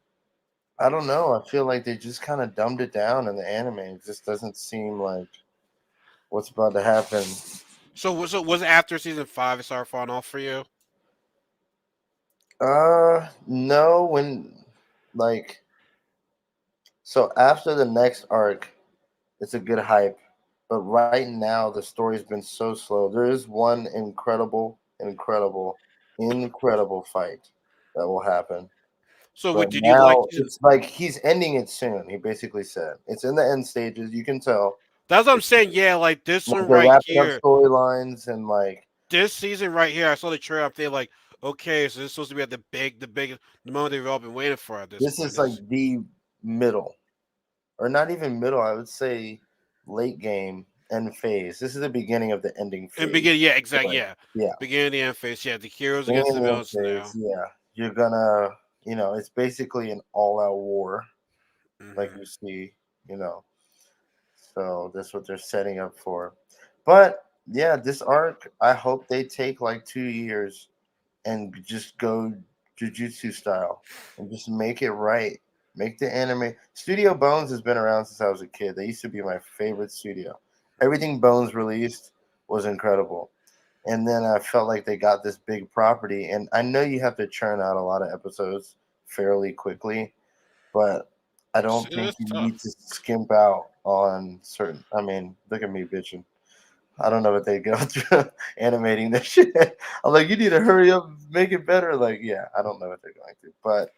I don't know. I feel like they just kind of dumbed it down in the anime. It just doesn't seem like what's about to happen. so was it after season 5 it started falling off for you? No, when like so after the next arc, it's a good hype. But right now, the story's been so slow. There is one incredible fight that will happen. So But what did you like? now it's like he's ending it soon. He basically said it's in the end stages. You can tell. That's what I'm saying. Yeah, like this Like one they're right wrapping up here. storylines and like This season right here, I saw the trailer. I'm thinking like, okay, so this is supposed to be at the moment they've all been waiting for at this this point. is like the middle, or not even middle. I would say late game end phase. This is the beginning of the ending And phase. begin, yeah, exactly, Like, yeah, yeah, beginning of the end phase, yeah, the heroes against beginning the of the end villains phase. now. Yeah, you're gonna, it's basically an all-out war, like Hmm. you see, you know. So that's what they're setting up for. But yeah, this arc, I hope they take like 2 years and just go jujutsu style and just make it right. Make the anime. Studio Bones has been around since I was a kid. They used to be my favorite studio. Everything Bones released was incredible. And then I felt like they got this big property. And I know you have to churn out a lot of episodes fairly quickly, but I don't think It's you need tough. to skimp out on certain. I mean, look at me bitching. I don't know what they go through animating this shit. I'm like, you need to hurry up, make it better. Like, yeah, I don't know what they're going through, but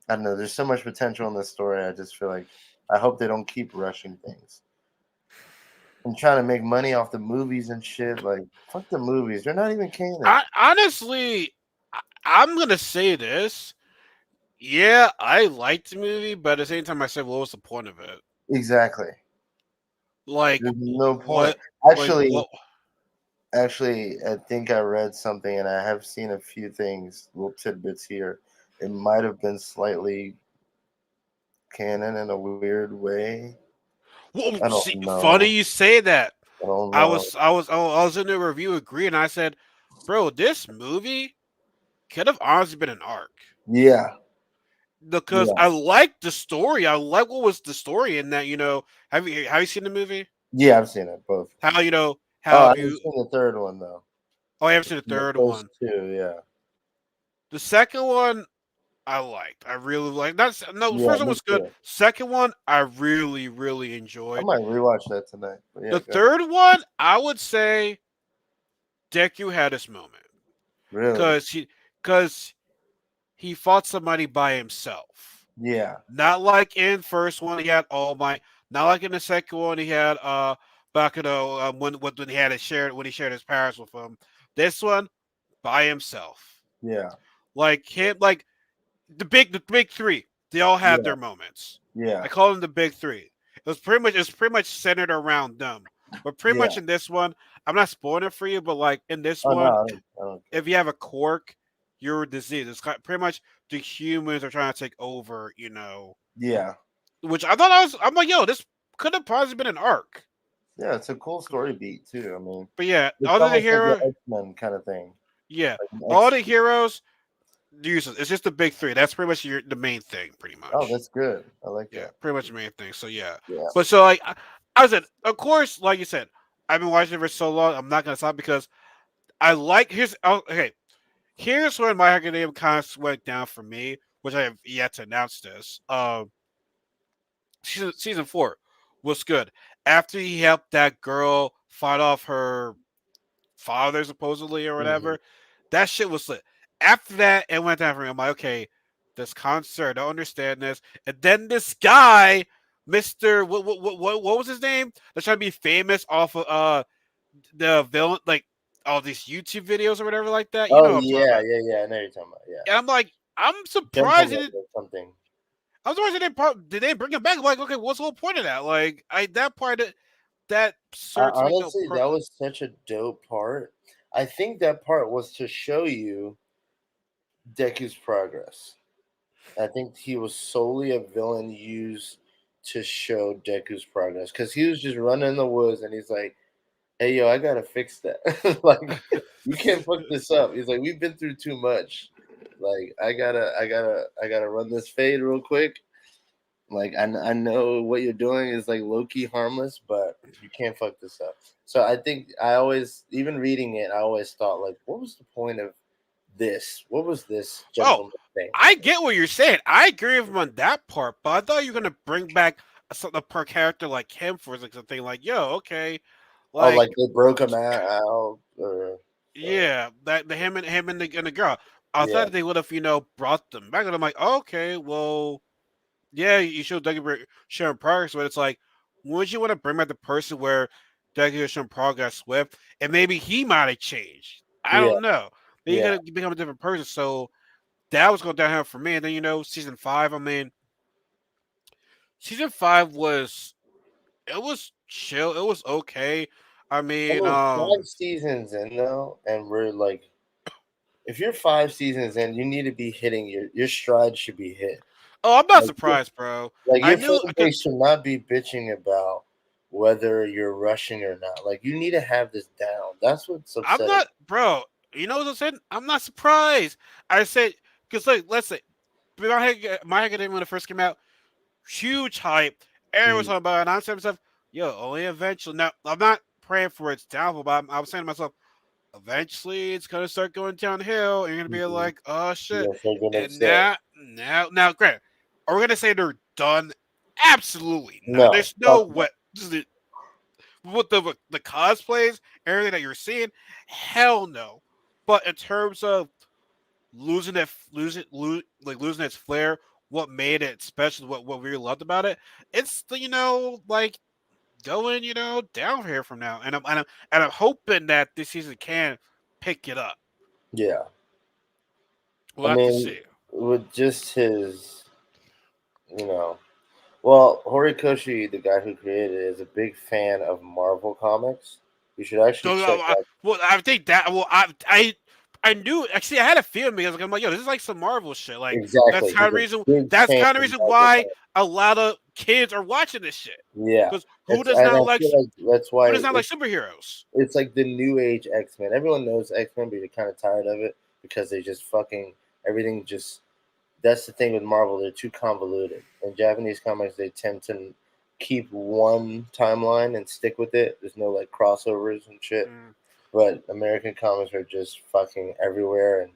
I don't know. There's so much potential in this story. I just feel like I hope they don't keep rushing things and trying to make money off the movies and shit. Like, fuck the movies. They're not even canon. I honestly, I'm gonna say this. Yeah, I liked the movie, but at the same time, I said, "What was the point of it? Exactly. Like, There's no point. what? Like, Actually, what? I think I read something, and I have seen a few things, little tidbits here. It might have been slightly canon in a weird way. Whoa, I don't see, funny know. you say that. I don't know. I was in the review agreeing. I said, "Bro, this movie could have honestly been an arc." Yeah, Because yeah, I liked the story. I like what was the story in that. Have you seen the movie? yeah. I've seen it both. How Oh, I have haven't you? seen the third one though. Oh, I haven't seen the The third first one. two, yeah, The second one I liked. I really liked. That's no. The yeah, first one me was good. too. Second one I really I enjoyed. might rewatch that tonight. But yeah, The go ahead. third one I would say Deku had his moment Really? because he fought somebody by himself. Yeah, Not like in first one he had All Might. Not like in the second one he had Bakudo when he shared his powers with him. This one by himself. yeah, Like him like the big three. They all have yeah, their moments. yeah, I call them the big three. It's pretty much centered around them. But pretty yeah. much in this one, I'm not spoiling it for you, but like in this Oh no, one, I don't care. if you have a quirk, you're a disease. Pretty much the humans are trying to take over, Yeah, which I'm like, yo, this could have possibly been an arc. yeah. It's a cool story beat too. I mean, But yeah, it's all of the almost like the hero, X Men kind of thing. yeah, Like an all X. the heroes, useless. It's just the big three. That's pretty much the main thing, pretty Oh, much. that's good. I like Yeah, that. pretty much the main thing. So yeah, Yeah, but so like I said, of course, like you said, I've been watching it for so long. I'm not gonna stop because I like. Okay. Here's where my academia kind of went down for me, which I have yet to announce this. Season four was good. After he helped that girl fight off her father, supposedly or hmm, whatever, that shit was lit. After that, it went down for me. I'm like, okay, this concert, I don't understand this. And then this guy, Mister, what was his name? That's trying to be famous off of the villain, like all these YouTube videos or whatever like that. You oh know what I'm talking yeah, about? yeah, yeah. I know what you're talking about. Yeah, And I'm like, I'm surprised gentleman it. or something. I was surprised did they bring him back? I'm like, okay, what's the whole point of that? Like, that part that served to me no Honestly, that was such a dope part. I think that part was to show you Deku's progress. I think he was solely a villain used to show Deku's progress because he was just running in the woods and he's like, "Hey, yo, I gotta fix that. Like, you can't fuck this up." He's like, "We've been through too much. Like, I gotta run this fade real quick. Like, I know what you're doing is like low key harmless, but you can't fuck this up." So I think I always, even reading it, I always thought like, what was the point of this? What was this Oh, gentleman thing? I get what you're saying. I agree with him on that part, but I thought you were gonna bring back a per character like him for like something like, yo, okay, Oh, like like they broke him out, or yeah, that the him and the girl. I yeah, thought they would have brought them back, and I'm like, okay, well, yeah, you show Dougie showing progress, but it's like, would you want to bring back the person where Dougie is showing progress with, and maybe he might have changed. I yeah, don't know. Maybe yeah. you're gonna become a different person. So that was going downhill for me. And then season five. I mean, season five was it was chill. It was okay. I I mean, mean, 5 seasons in though, and we're like, if you're 5 seasons in, you need to be hitting your stride should be hit. oh, I'm not Like, surprised, bro. like I your fan knew because base should not be bitching about whether you're rushing or not. Like you need to have this down. That's what's I'm upsetting. not, bro. You know what I'm saying? I'm not surprised. I said because like let's say My Hero Academia when it first came out, huge hype. Everyone was Mm, talking about it. And I'm saying to myself, yo, only eventually. Now, I'm not praying for its downfall, but I was saying to myself, eventually it's gonna start going downhill, and you're gonna be mm. like, oh shit. Yes, they're gonna And say now, granted, are we gonna say they're done? Absolutely not. no. There's no Fuck way. With the cosplays, everything that you're seeing, hell no. But in terms of losing its flair, what made it special, what we really loved about it, it's like going down here from now, and I'm hoping that this season can pick it up. yeah. I We'll have to mean, see. with just his, you know, well, Horikoshi, the guy who created it, is a big fan of Marvel comics. You should actually So, check out. well, I think that well, I knew actually I had a feeling because I'm like, yo, this is like some Marvel shit. Like that's Exactly, kind he's of a reason. big That's fan kind of of reason Marvel why comics. a lot of kids are watching this shit. Yeah, Because it's and I feel like that's who why does not like superheroes? it's like the new age X Men. Everyone knows X Men, but you're kind of tired of it because they just fucking everything. Just that's the thing with Marvel; they're too convoluted. In Japanese comics, they tend to keep one timeline and stick with it. There's no like crossovers and shit. Mm. But American comics are just fucking everywhere, and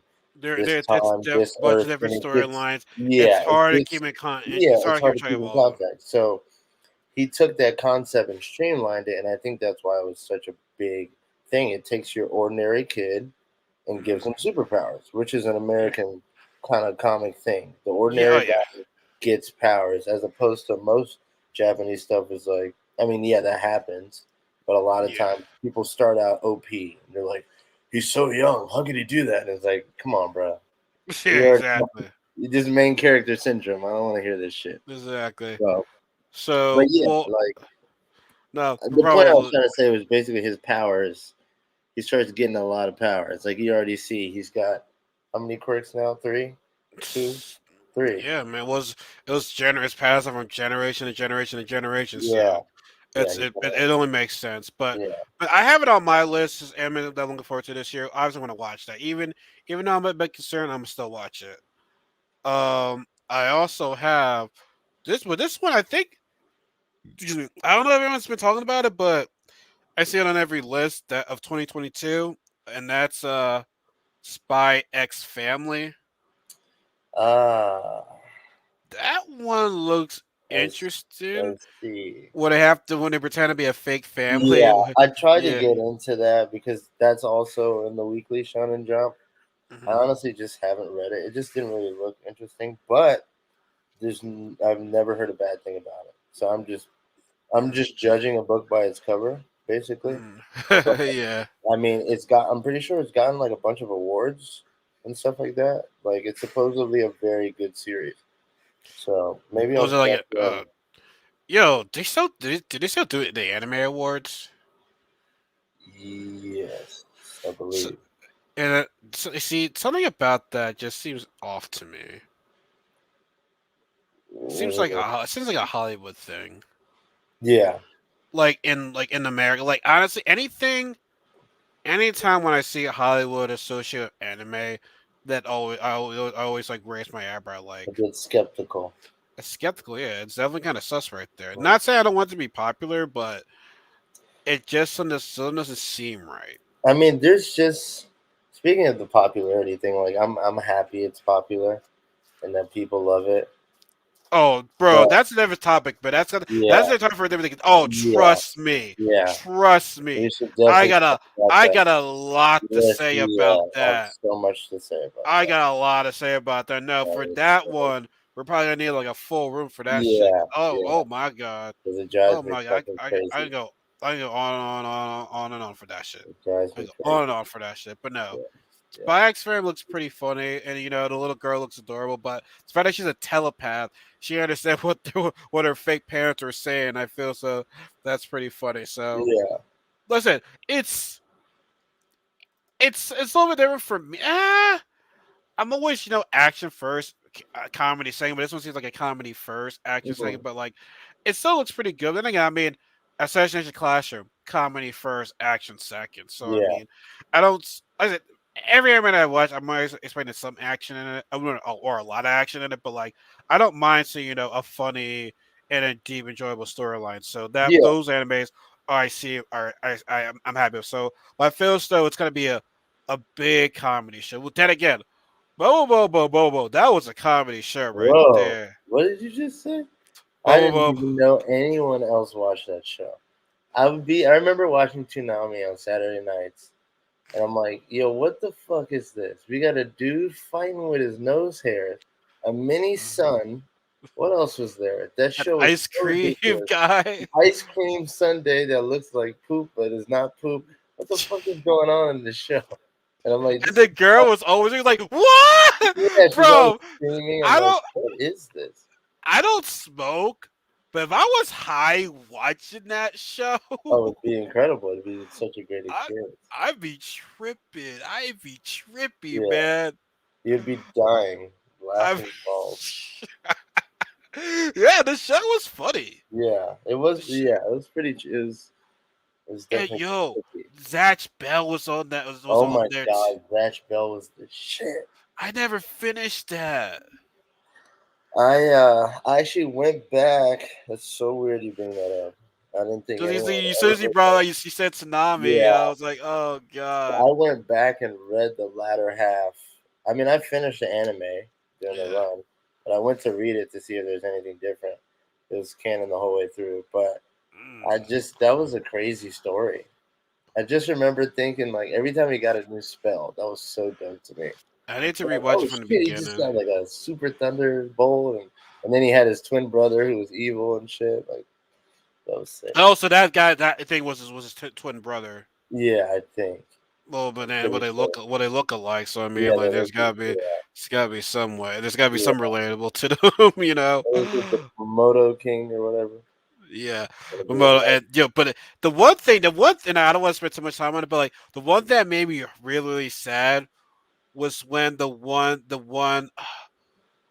this It's time, this bunch of Earth, different and it gets storylines. It's yeah, it hard to gets keep in con. yeah, It's hard it's to keep hard to track keep of in all of them. contact. So he took that concept and streamlined it, and I think that's why it was such a big thing. It takes your ordinary kid and gives Mm. him superpowers, which is an Yeah, American kind of comic thing. The yeah, oh ordinary yeah, guy gets powers, as opposed to most Japanese stuff is like, I mean, yeah, that happens, but a lot of yeah, times people start out OP and they're like, he's so young, how could he do that? And it's like, come on, bro, yeah, you already exactly, this main character syndrome. I don't want to hear this shit. exactly. So, but So, yeah, well, like no, the point I was probably trying to say was basically his powers. He starts getting a lot of power. It's like you already see he's got how many quirks now? Three, two, three. yeah, man. It was generous passing from generation to generation to generation. Yeah, So yeah, it only makes sense. But yeah. I have it on my list as anime that I'm looking forward to this year. I was going to watch that. Even though I'm a bit concerned, I'm still watch it. I also have this one I think. Excuse me, I don't know if everyone's been talking about it, but I see it on every list that of 2022, and that's Spy X Family. Ah, That one looks let's interesting. let's see. When they pretend to be a fake Yeah, family? I tried to Yeah. get into that because that's also in the weekly Shonen Jump. I Mhm. honestly just haven't read it. It just didn't really look interesting, but I've never heard a bad thing about it. So I'm Mm, just judging a book by its cover, basically. mm. But Yeah. I mean, it's got. I'm pretty sure it's gotten like a bunch of awards and stuff like that. Like it's supposedly a very good series. So maybe Was I'll it like check in. yo? Did they still do it? The anime awards? Yes, I So, believe. and see, something about that just seems off to me. It seems like a Hollywood thing. Yeah, Like in America, like honestly, anytime when I see Hollywood associated with anime, that I always like raise my eyebrow, a like bit skeptical. it's skeptical. Yeah, it's definitely kind of sus right there. Not saying I don't want it to be popular, but it just something doesn't seem right. I mean, there's just speaking of the popularity thing. Like I'm happy it's popular and that people love it. Oh, bro, But that's another topic, but that's yeah, the time for them to think. Oh, yeah, yeah. trust We me. should I definitely got talk a about I that. got a lot to Yes, say about yeah, I have that. so much to say about I that. got a lot to say about that. No, for It's that one, we're probably gonna need like a full room for that shit. yeah, Oh yeah, my god. because it Oh drives me my god. fucking I crazy. can go. I can go on and on for that shit. It drives I me go on crazy. and on for that shit. But no, Yeah, yeah, Spy X Family looks pretty funny, and the little girl looks adorable. But it's fact that she's a telepath, she understands what her fake parents are saying. I feel so that's pretty funny. So yeah. listen, it's a little bit different for me. I'm always action first, comedy second, but this one seems like a comedy first, action Mhm. second. But like, it still looks pretty good. Then again, I mean, Assassination Classroom, comedy first, action second. So I Yeah, mean, I don't. I said every anime that I watch, I'm always expecting some action in it, or a lot of action in it. But like, I don't mind seeing a funny and a deep, enjoyable storyline. So that Yeah. those animes I see are I'm happy with. So my feels though it's gonna be a big comedy show. Well, then again, Bobo Bobo Bobo, that was a comedy show right Whoa. there. What did you just say? I Bobo didn't Bobo. even know anyone else watched that show. I remember watching Toonami on Saturday nights, and I'm like, yo, what the fuck is this? We got a dude fighting with his nose hair, a mini sun. What else was there? That An show was ice so cream ridiculous. guy. Ice cream sundae that looks like poop but is not poop. What the fuck is going on in this show? And I'm like, And this the is girl was always like, "What, yeah, she's always bro? screaming. I'm I like, don't, what is this? I don't smoke, but if I was high watching that show, Oh, it'd be incredible. It'd be such a great I, experience. I'd be tripping. I'd be trippy, Yeah, man. you'd be dying, I, laughing balls. yeah, the show was funny. Yeah, it was. The sh- Yeah, it was pretty. It was and definitely yo, trippy. Zach Bell was on that. Was Oh on my there. god, Zatch Bell was the shit. I never finished that. I actually went back. That's so weird you bring that up. I didn't think Cause anyone as would soon ever as he bring brought that up. up, you said tsunami, and I Yeah, was like, oh god, I went back and read the latter half. I mean, I finished the anime during the yeah. run, but I went to read it to see if there's anything different. It was canon the whole way through, but I Mm. just that was a crazy story. I just remember thinking like every time he got a new spell, that was so dope to me. I need to Like, rewatch oh it from the shit, he just beginning. got like a super thunderbolt, and then he had his twin brother who was evil and shit. Like that was sick. Oh, so that guy, that thing was his twin brother. Yeah, I think. Well, but I'm then pretty sure. what they look alike. So I mean, Yeah, they like, look. Yeah, it's gotta be some way. There's gotta be yeah. some relatable to them, you know. What is it, the Moto King or whatever? Yeah, Gonna but be a light. the one thing, I don't want to spend too much time on it, but like the one that made me really, really sad was when the one,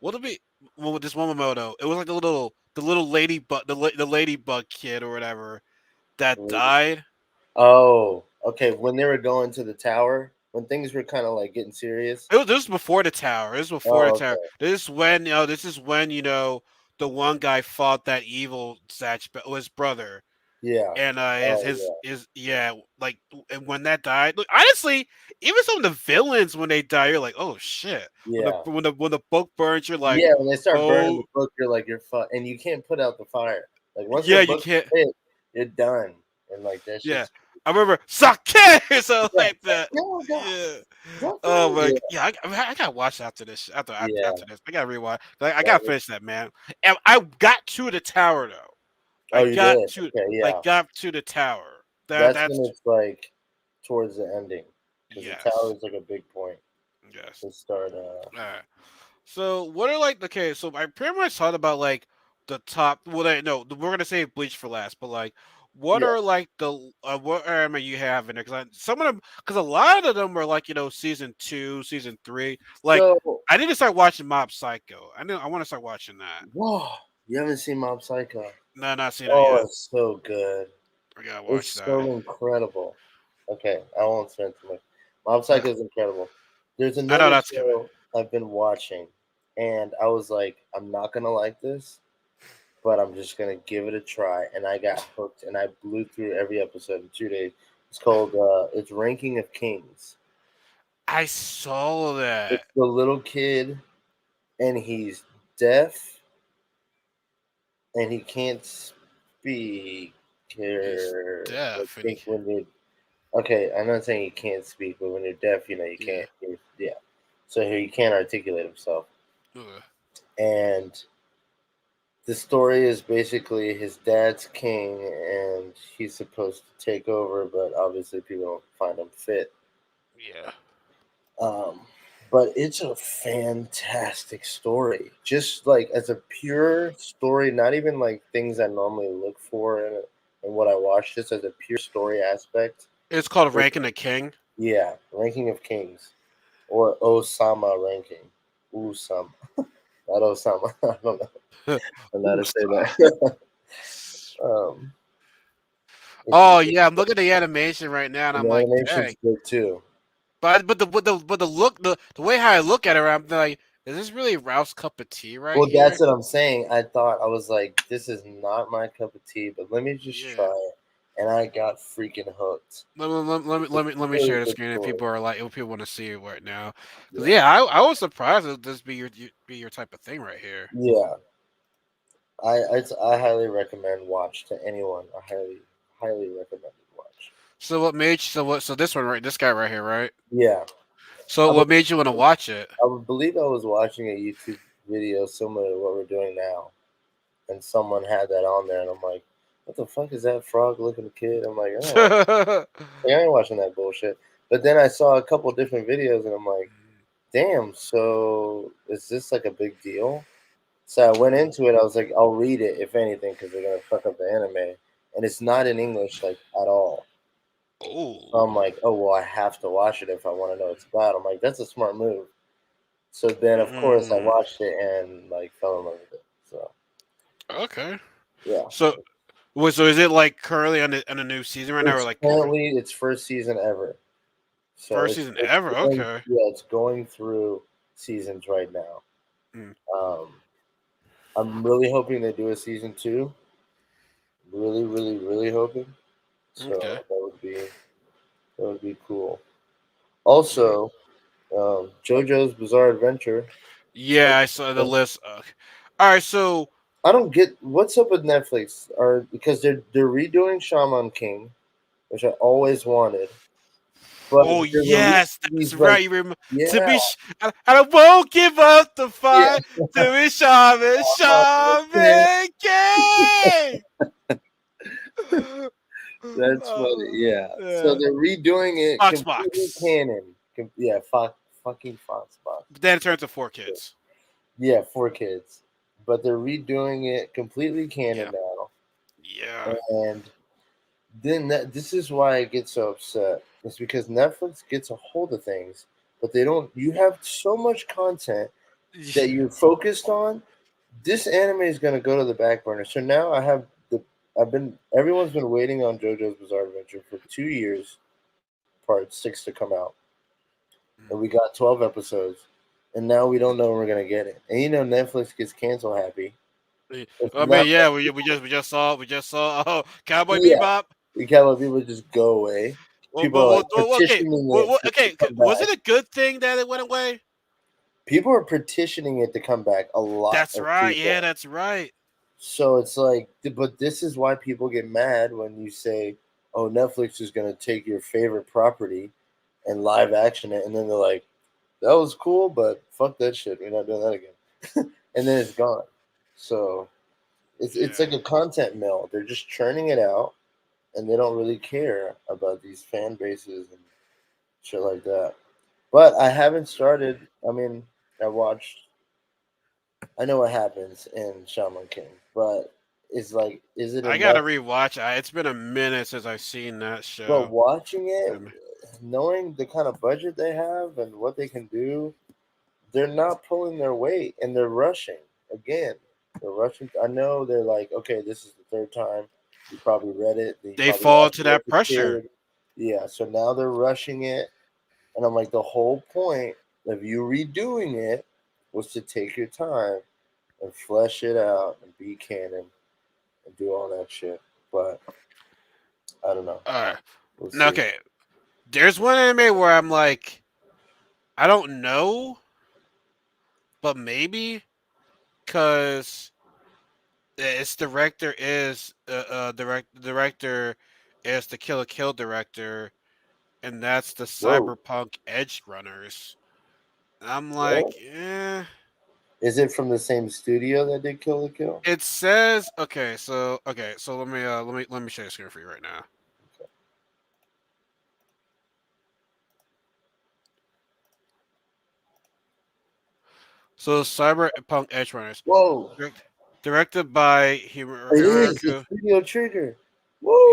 what would be, well, with this Momomoto, it was like the little ladybug, the ladybug kid or whatever that died. Oh, okay. When they were going to the tower, when things were kind of like getting serious. This was before the tower. This was before the Oh, tower. okay. This is when the one guy fought that evil Satch, his brother, Yeah. and Oh, his yeah, like, and when that died, look, honestly, even some of the villains when they die, you're like, oh shit. yeah. Yeah. When the book burns, you're like, Yeah. When they start burning oh the book, you're like, you're fucked, and you can't put out the fire. Like once the yeah, you book can't. hit, you're done, and like that Yeah, shit's. I remember sake, so Yeah. like that. Oh God. Yeah. Oh Exactly. my, Yeah. yeah. I gotta watch after this. Yeah. After this, I gotta rewatch. I That gotta was, finish that, man. And I got to the tower though. oh, you did. Okay. I Yeah. got to the tower. That's when That's it's like towards the ending because the tower yes, is like a big point yes. to start. Alright. So what are like, okay? So I pretty much thought about like the top. Well, no, we're gonna save Bleach for last. But like, what Yeah. are like what anime you have in there? Because some of them, because a lot of them are like season 2, season 3. Like, So, I need to start watching Mob Psycho. I want to start watching that. whoa, you haven't seen Mob Psycho? No, not seen it Oh, yet. it's so good. I gotta watch It's that. so incredible. Okay, I won't spend too much. Mob Yeah. Psycho is incredible. There's I know another that's coming. show I've been watching, and I was like, I'm not gonna like this, but I'm just gonna give it a try. And I got hooked, and I blew through every episode in 2 days. It's called it's Ranking of Kings. I saw that. It's the little kid, and he's deaf, and he can't speak. He's Or I deaf, and he think when you're okay, I'm not saying he can't speak, but when you're deaf, you yeah. can't. Yeah, so he can't articulate himself, Ugh. and the story is basically his dad's king, and he's supposed to take over, but obviously people don't find him fit. Yeah. Um, but it's a fantastic story. Just like as a pure story, not even like things I normally look for in what I watch, just as a pure story aspect. It's called It- Ranking the King. yeah, Ranking of Kings or Osama ranking. Osama, not Osama. I don't know. I'm not Ooh, to say that. um, it's oh really, yeah, I'm looking at the animation right now, and and I'm the like, animation's dang, good too. but the look the way how I look at it, I'm like, is this really Ralph's cup of tea right Well, here? that's what I'm saying. I was like, this is not my cup of tea, but let me just try Yeah. it. And I got freaking hooked. It's a Let me really share the good screen if story. people are like if people want to see it right now. Cause Yeah. yeah, I was surprised that this be your type of thing right here. Yeah. I highly recommend watch to anyone. I highly recommend watch. So what made you, so what so this one right this guy right here right? Yeah. So I what believe, made you want to watch it? I would believe I was watching a YouTube video similar to what we're doing now, and someone had that on there, and I'm like, what the fuck is that frog looking kid? I'm like, oh, yeah, I ain't watching that bullshit. But then I saw a couple different videos, and I'm like, damn, so is this like a big deal? So I went into it. I was like, I'll read it if anything, because they're gonna fuck up the anime, and it's not in English like at all. So Oh, I'm like, oh well, I have to watch it if I want to know what it's about. I'm like, that's a smart move. So then, of course, I mm, watched it and like fell in love with it. So okay. yeah, So so is it like currently on the new season right now, or it's like currently its first season ever. So first season ever? Okay. it's going through seasons right now. Mm, Um, I'm really hoping they do a season two. Really, really, really hoping. okay. So that would be cool. Mm. Also, JoJo's Bizarre Adventure. Yeah, I saw the list. All right, so I don't get what's up with Netflix. Are because they're redoing Shaman King, which I always wanted, but oh they're releasing yes, that's these like right. You to yeah be, I won't give up the yeah fight. To be Shaman, yeah. Shaman King. That's funny. Yeah. So Yeah. they're redoing it Fox completely Box. canon. Yeah, fucking Fox Box. But then it turns to 4 kids. Yeah, 4 kids, but they're redoing it completely canon Yeah. now, Yeah. and this is why I get so upset. It's because Netflix gets a hold of things, but they don't. You have so much content that you're focused on. This anime is gonna go to the back burner. So now everyone's been waiting on JoJo's Bizarre Adventure for 2 years, part 6 to come out, and we got 12 episodes, and now we don't know when we're gonna get it. And Netflix gets cancel happy. If I mean, yeah, Netflix, we just saw Cowboy yeah, Bebop. the Cowboy people just go away. People are like Okay, petitioning it to okay. come Was back. it a good thing that it went away? People are petitioning it to come back. A lot That's of right. Yeah, people. that's right. So it's like, but this is why people get mad when you say, "Oh, Netflix is going to take your favorite property and live action it," and then they're like, "That was cool, but fuck that shit. We're not doing that again," and then it's gone. So it's Yeah, like a content mill. They're just churning it out, and they don't really care about these fan bases and shit like that. But I haven't started. I mean, I watched. I know what happens in Shaman King, but it's like, is it I gotta enough? rewatch it. It's been a minute since I've seen that But show. watching it, Um, knowing the kind of budget they have and what they can do, they're not pulling their weight and they're rushing again. They're rushing. I know they're like, okay, this is the third time. You probably read it. You They probably fall watched into it as that a pressure. kid. Yeah. So now they're rushing it, and I'm like, the whole point of you redoing it was to take your time and flesh it out and be canon and do all that shit. But I don't know. Uh, We'll now, see. okay. There's one anime where I'm like, I don't know, but maybe because its director is director is the Kill la Kill director, and that's the Whoa. Cyberpunk Edge Runners. I'm like, What? eh. Is it from the same studio that did Kill the Kill? It says okay, so let me share the screen for you right now. So Cyberpunk Edge Runners, Whoa. direct, directed by It is. It's Hiroku. Studio Trigger.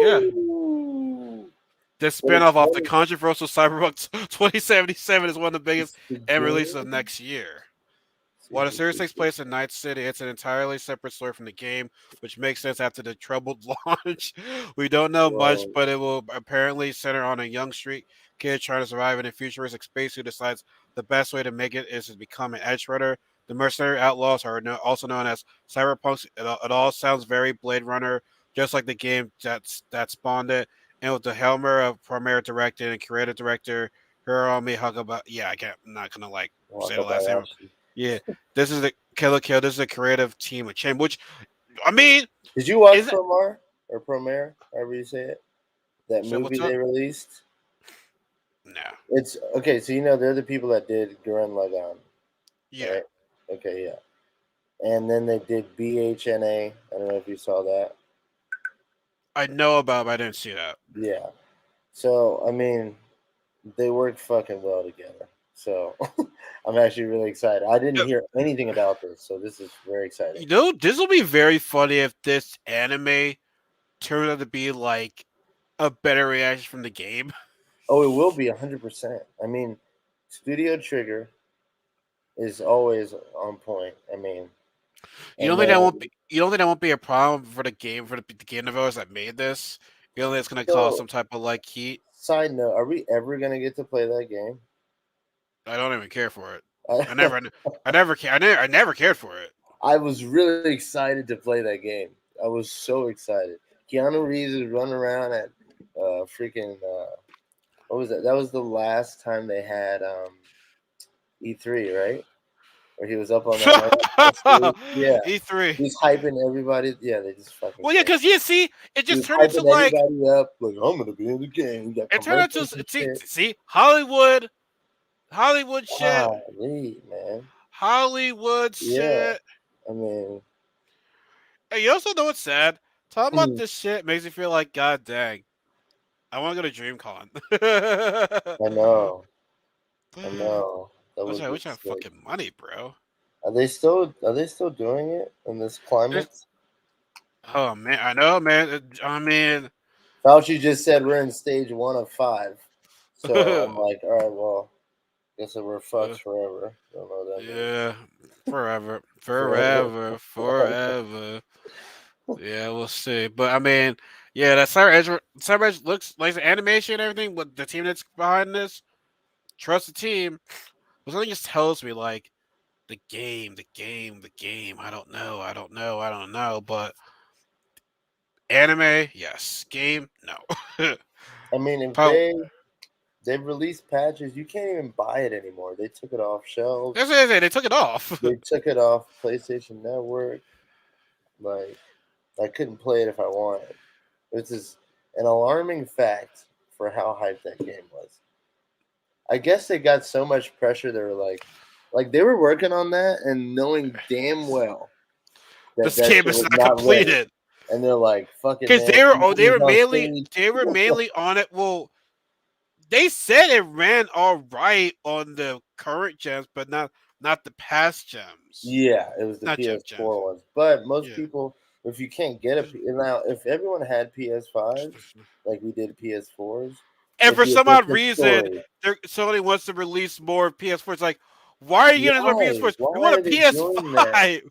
Yeah, Woo. the But it's spinoff off the funny. controversial Cyberpunk 2077 is one of the It's biggest the ever releases of game. next year. While See, the see, series see, takes see. place in Night City, it's an entirely separate story from the game, which makes sense after the troubled launch. We don't know much, Well, but it will apparently center on a young street kid trying to survive in a futuristic space who decides the best way to make it is to become an edge runner. The mercenary outlaws are also known as cyberpunks. It all sounds very Blade Runner, just like the game that spawned it. And with the helmet of primary director and creative director Hiromi Hakaba, yeah, I'm not gonna like say the last name. Wakabayashi. Yeah, this is the Killer Kill. This is a creative team of change. Which I mean, Did you watch is it? Promare or Promare, however you say it? That So movie what's they up? released. No. It's okay. So you know they're the people that did Gurren Lagann, Yeah, right? Okay, yeah. And then they did BHNA. I don't know if you saw that. I know about, but I didn't see that. Yeah. So I mean, they work fucking well together. So I'm actually really excited. I didn't Uh, hear anything about this, so this is very exciting. You know, this will be very funny if this anime turns out to be like a better reaction from the game. Oh, it will be 100%. I mean, Studio Trigger is always on point. I mean, You and don't think that then won't be? You don't think that won't be a problem for the game for the game developers that made this? You don't think it's gonna cause so some type of like heat? side note, are we ever gonna get to play that game? I don't even care for it. I, I never, I never, I never cared for it. I was really excited to play that game. I was so excited. Keanu Reeves is running around at freaking what was that? That was the last time they had E3, right? Where he was up on that stage. Yeah, E3. he's hyping everybody. Yeah, they just fucking Well, yeah, killed. because you see, it He just was turned into hyping like everybody up. Like I'm gonna be in the game. You got it turned into commercials and shit. see Hollywood shit, Ah, man. Hollywood Yeah, shit. I mean, And you also know what's sad? Talking about I this shit makes me feel like, God dang, I want to go to DreamCon. know, I know. That would be Which have sick. fucking money, bro. Are they still doing it in this climate? There's, oh man, I know, man. I mean, Fauci just said we're in stage 1 of 5. So I'm like, all right, well, guess that we're fucked forever. Don't know what that means. yeah, forever, Forever. forever, forever. Yeah, we'll see. But I mean, yeah, that Cyber Edge looks like the animation and everything. But the team that's behind this, trust the team. But something just tells me like the game. I don't know, I don't know. But anime, yes. Game, no. I mean, if Probably, they've released patches, you can't even buy it anymore. They took it off that's shelves. what I said. They took it off. They took it off PlayStation Network. Like I couldn't play it if I wanted. This is an alarming fact for how hyped that game was. I guess they got so much pressure. They were like they were working on that and knowing damn well that This that game shit is was not not ready. completed And they're like, "Fuck it, because man. they He's were on mainly stage." on it. Well, they said it ran all right on the current gens, but not the past gems, Yeah, it was the not gem gems. PS4 ones. But most Yeah. people, if you can't get now, if everyone had PS5s like we did PS4s, And it'd for be a some odd different reason, story. Sony wants to release more PS4s. It's like, why are you giving us more Why? PS4s? We Why want a are they doing that? PS5.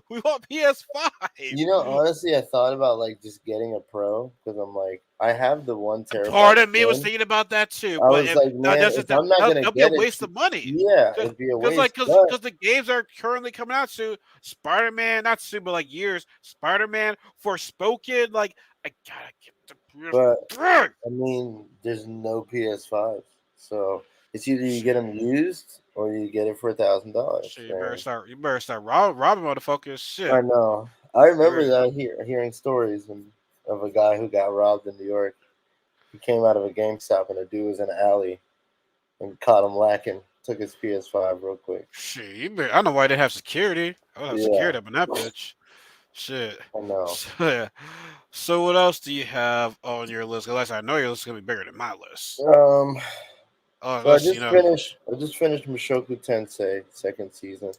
We want PS5. You know, honestly, I thought about like just getting a Pro because I'm like, I have the 1 terabyte Part of me was thing. thinking about that too, I but was if like, man, if I'm not gonna that'll be a get it, waste of money. yeah, it'd be a waste. But Because the games are currently coming out soon. Spider Man, not soon, but like years. Spider Man, Forspoken. Like I gotta get the but PS5. I mean, there's no PS5, so it's either you get them used or you get it for $1,000. Shit, And you better start robbing motherfuckers. I Shit. know. I You remember better- that hearing stories of a guy who got robbed in New York. He came out of a GameStop and a dude was in an alley and caught him lacking. Took his PS5 real quick. Shit, I don't know why they have security. I would have Yeah, security up in that bitch. Shit. I know. So, yeah. So what else do you have on your list? Unless I know your list is gonna be bigger than my list. Um, Oh, so I unless you just know. finished. I just finished Mushoku Tensei second season.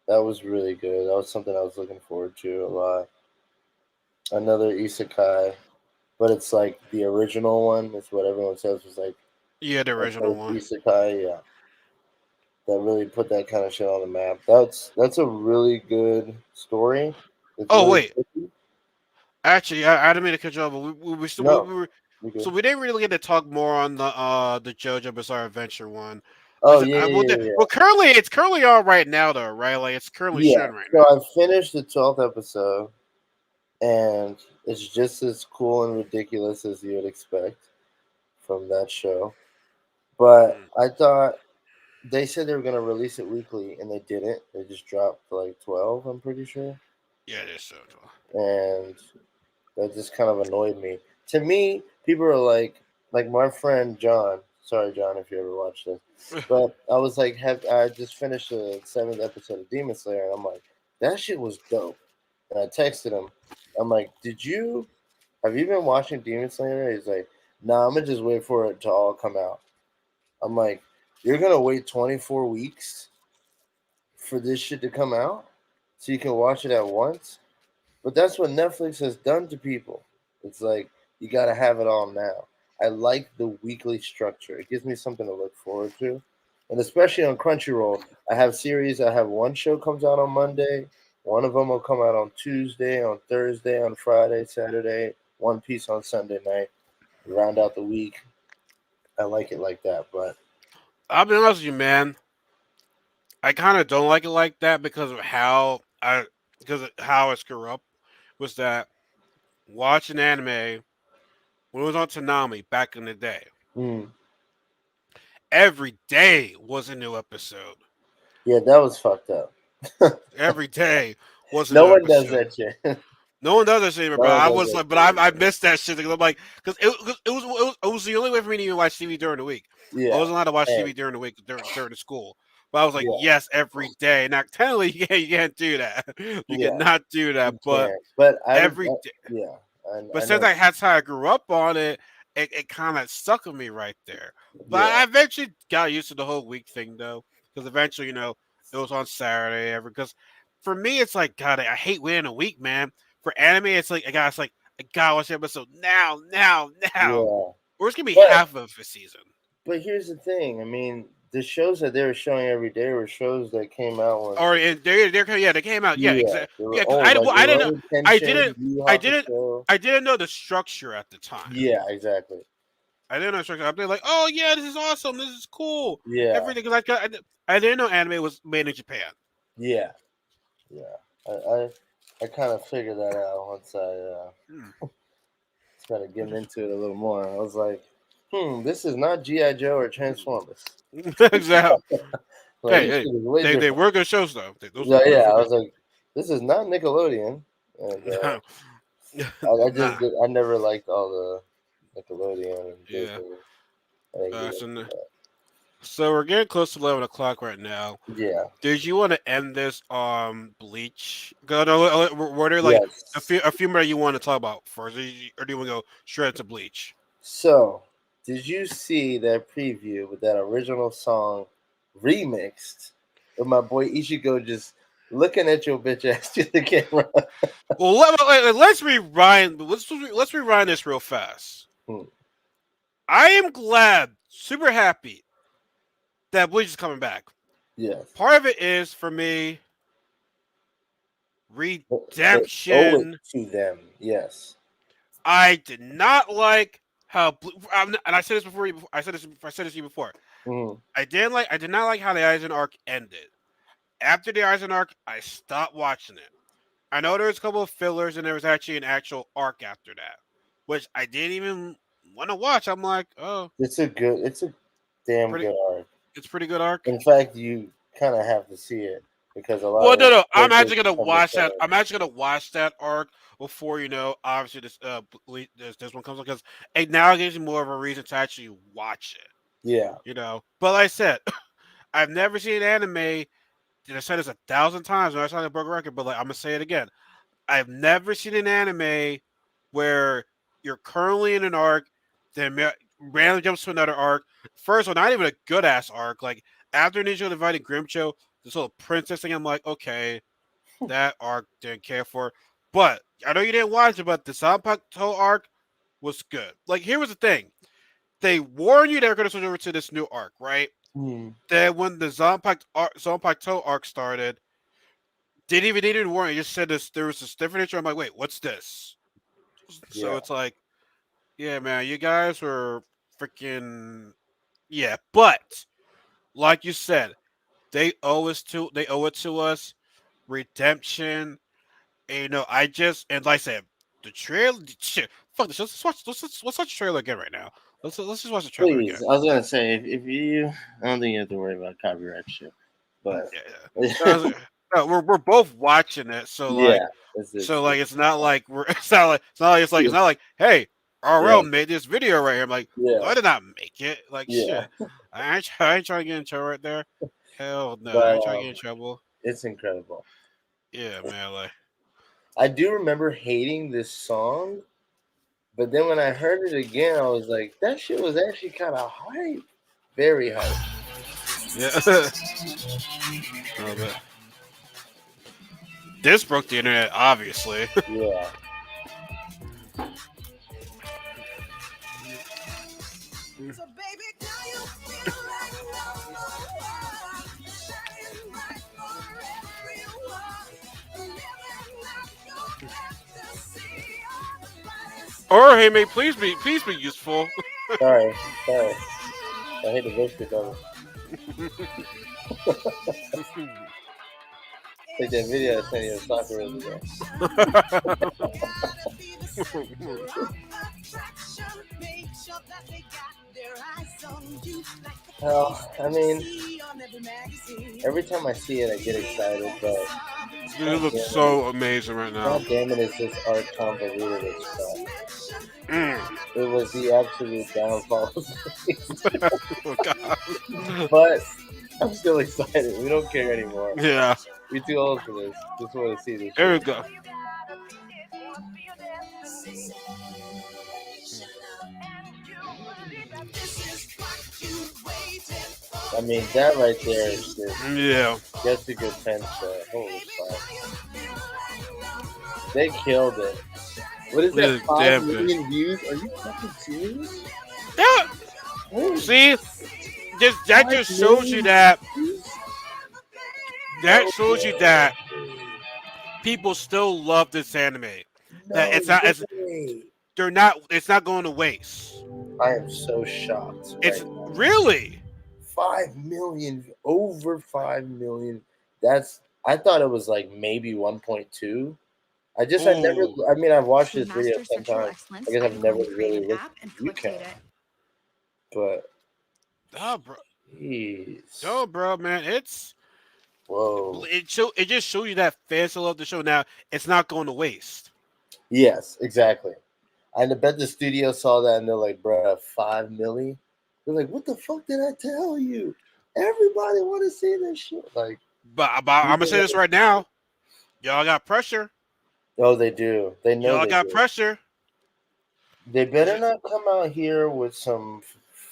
That was really good. That was something I was looking forward to a lot. Another isekai, but it's like the original one. It's what everyone says was like Yeah, the the original first one. isekai. Yeah, that really put that kind of shit on the map. That's a really good story. It's Oh really wait, tricky. actually, I didn't mean to cut you off, but we still No, we were we so good. we didn't really get to talk more on the JoJo Bizarre Adventure one. I Oh said, yeah, yeah, yeah, well, yeah. currently it's currently on right now though, right? Like it's currently Yeah. showing right So now. I finished the 12th episode, and it's just as cool and ridiculous as you would expect from that show. But Mm. I thought they said they were gonna release it weekly, and they didn't. They just dropped to like 12. I'm pretty sure, Yeah, it is so. and that just kind of annoyed me. To me, people are like my friend John. Sorry, John, if you ever watched this, but I was like, have I just finished the 7th episode of Demon Slayer, and I'm like, that shit was dope. And I texted him. I'm like, have you been watching Demon Slayer? He's like, nah, I'm gonna just wait for it to all come out. I'm like, you're gonna wait 24 weeks for this shit to come out so you can watch it at once? But that's what Netflix has done to people. It's like you got to have it all now. I like the weekly structure. It gives me something to look forward to. And especially on Crunchyroll, I have series. I have one show comes out on Monday. One of them will come out on Tuesday, on Thursday, on Friday, Saturday. One Piece on Sunday night. Round out the week. I like it like that. But I'll be honest with you, man. I kind of don't like it like that because of how I screw up was that watching anime when it was on Tanami back in the day. mm, Every day was a new episode. yeah, that was fucked up. Every day was a No new one does episode. that shit. No No one does that shit, but one I does was that like, but shit. I missed that shit because I'm like, because it was the only way for me to even watch TV during the week. I Yeah. wasn't allowed to watch And TV during the week during the school. But I was like, yeah, yes, every day. Now, technically, you can't do that. You yeah. cannot do that. You But can't. But every day. yeah, But I since know. that's how I grew up on it, it kind of stuck with me right there. But Yeah, I eventually got used to the whole week thing though, because eventually, it was on Saturday. Because for me, it's like God, I hate waiting a week, man. For anime, it's like I gotta watch the episode now, now, now, yeah. or it's gonna be But half of a season. here's the thing. I mean, the shows that they were showing every day were shows that came out when Or they came out, yeah, yeah, exactly, they were yeah. Because old. Like I didn't know, Rurouni I Kenshin, didn't, Yu Yu I didn't, Hakusho. I didn't know the structure at the time. Yeah, exactly. I didn't know instructions. I'd be like, "Oh yeah, this is awesome. This is cool. Yeah, Everything." Because I didn't know anime was made in Japan. yeah, yeah. I kind of figured that out once I Hmm. started getting into it a little more. I was like, this is not GI Joe or Transformers. Exactly. Like Hey, this hey, shit is way they different. were good shows though. Those So yeah, those were I good. was like, this is not Nickelodeon, and I just Nah, I never liked all the Nickelodeon and yeah. Disney. I didn't get So, into so we're getting close to 11 o'clock right now. that. Yeah. Did you want to end this on Bleach? Were there like Yes. a few more you want to talk about first, or do you want to go straight to Bleach? So, did you see that preview with that original song remixed with my boy Ichigo just looking at your bitch ass to the camera? Well, let's rewind. Let's rewind this real fast. Hmm, I am glad, super happy that Bleach is coming back. yes. Part of it is for me They owe it redemption. to them. Yes. I did not like how, and I said this before. I said this to you before. Mhm. I did not like how the Aizen arc ended. After the Aizen arc, I stopped watching it. I know there was a couple of fillers, and there was actually an actual arc after that, which I didn't even want to watch. I'm like, oh, It's a damn pretty, good arc. it's pretty good arc. In fact, you kind of have to see it because a lot Well, of the no. I'm characters actually gonna become watch that. retired. I'm actually gonna watch that arc before obviously this one comes on because it now gives me more of a reason to actually watch it. Yeah. But like I said, I've never seen an anime. And I said this 1,000 times when I saw the broken record, but like I'm gonna say it again. I've never seen an anime where you're currently in an arc, then randomly jumps to another arc. First one, not even a good ass arc. Like after Ninja Divided Grimcho, this little princess thing, I'm like, okay, that arc didn't care for. But I know you didn't watch it, but the Cyberpunk arc was good. Like here was the thing: they warned you they were going to switch over to this new arc, right? Hmm. Then when the Zombie Toe arc started, didn't even need any warning. It just said this. There was this different intro. I'm like, wait, what's this? So Yeah. it's like, yeah, man, you guys were freaking yeah. But like you said, they owe it to us. Redemption. And, I just and like I said, the trailer. Shit, fuck this. Let's watch the trailer again right now. Let's just watch the trailer Please, again. I was gonna say if you, I don't think you have to worry about copyright shit, but Yeah, yeah. No, we're both watching it, so like yeah, it's not like we're it's not like hey, yeah, RL made this video right here. I'm like, no, yeah, I did not make it. Like yeah. shit, I ain't trying to get in trouble right there. Hell no, I But ain't trying to get in trouble. it's incredible. Yeah, man. Like I do remember hating this song, but then when I heard it again, I was like, that shit was actually kind of hype, very hype. yeah. Oh, but this broke the internet, obviously. Yeah. Or hey, may please be useful. Sorry, sorry. I hate to roast your double. Like that video I sent you of soccer ago. Well, I mean, every time I see it, I get excited, but It god looks damn it, so amazing right now. god damn it, is this art convoluted as fuck. Mm. It was the absolute downfall of the Oh god. but I'm still excited. We don't care anymore. Yeah. We too old for this. Just want to see this There we shit. go. I mean, that right there is just Yeah. Jessica Fenster. Holy fuck. They killed it. What is It that? is Five damn good. million views? Are you fucking serious? Yeah. Holy See, that just 5 shows you million that views? that shows you that people still love this anime. That No way. it's not going to waste. I am so shocked right It's now. really 5 million, over 5 million. That's, I thought it was like maybe 1.2. I never, ooh. I mean, I've watched To this video master 10 sexual times. excellence, I guess I've I'm never going to create really an looked app at and the view quick date count. it. But, Oh, bro. jeez. Oh, bro, man. Whoa. It just shows you that fans still love the show. Now it's not going to waste. Yes, exactly. I bet the studio saw that and they're like, bruh, 5 milli? They're like, what the fuck did I tell you? Everybody want to see this shit. Like, But I'm gonna say this right now. Y'all got pressure. oh, they do. They know Y'all they got do. pressure. They better not come out here with some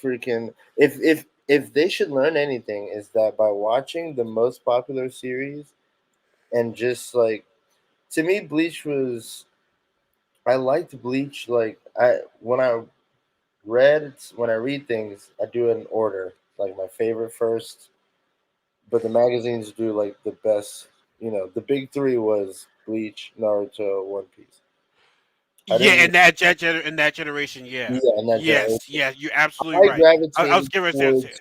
freaking. If they should learn anything, is that by watching the most popular series and just like, to me, Bleach was. I liked Bleach. Like when I read things, I do it in order. Like my favorite first, but the magazines do like the best. The big three was Bleach, Naruto, One Piece. I Yeah, didn't. in that generation, yeah, Yeah, in that yes, generation. yeah, you're absolutely I right. I was gravitated getting ready to say towards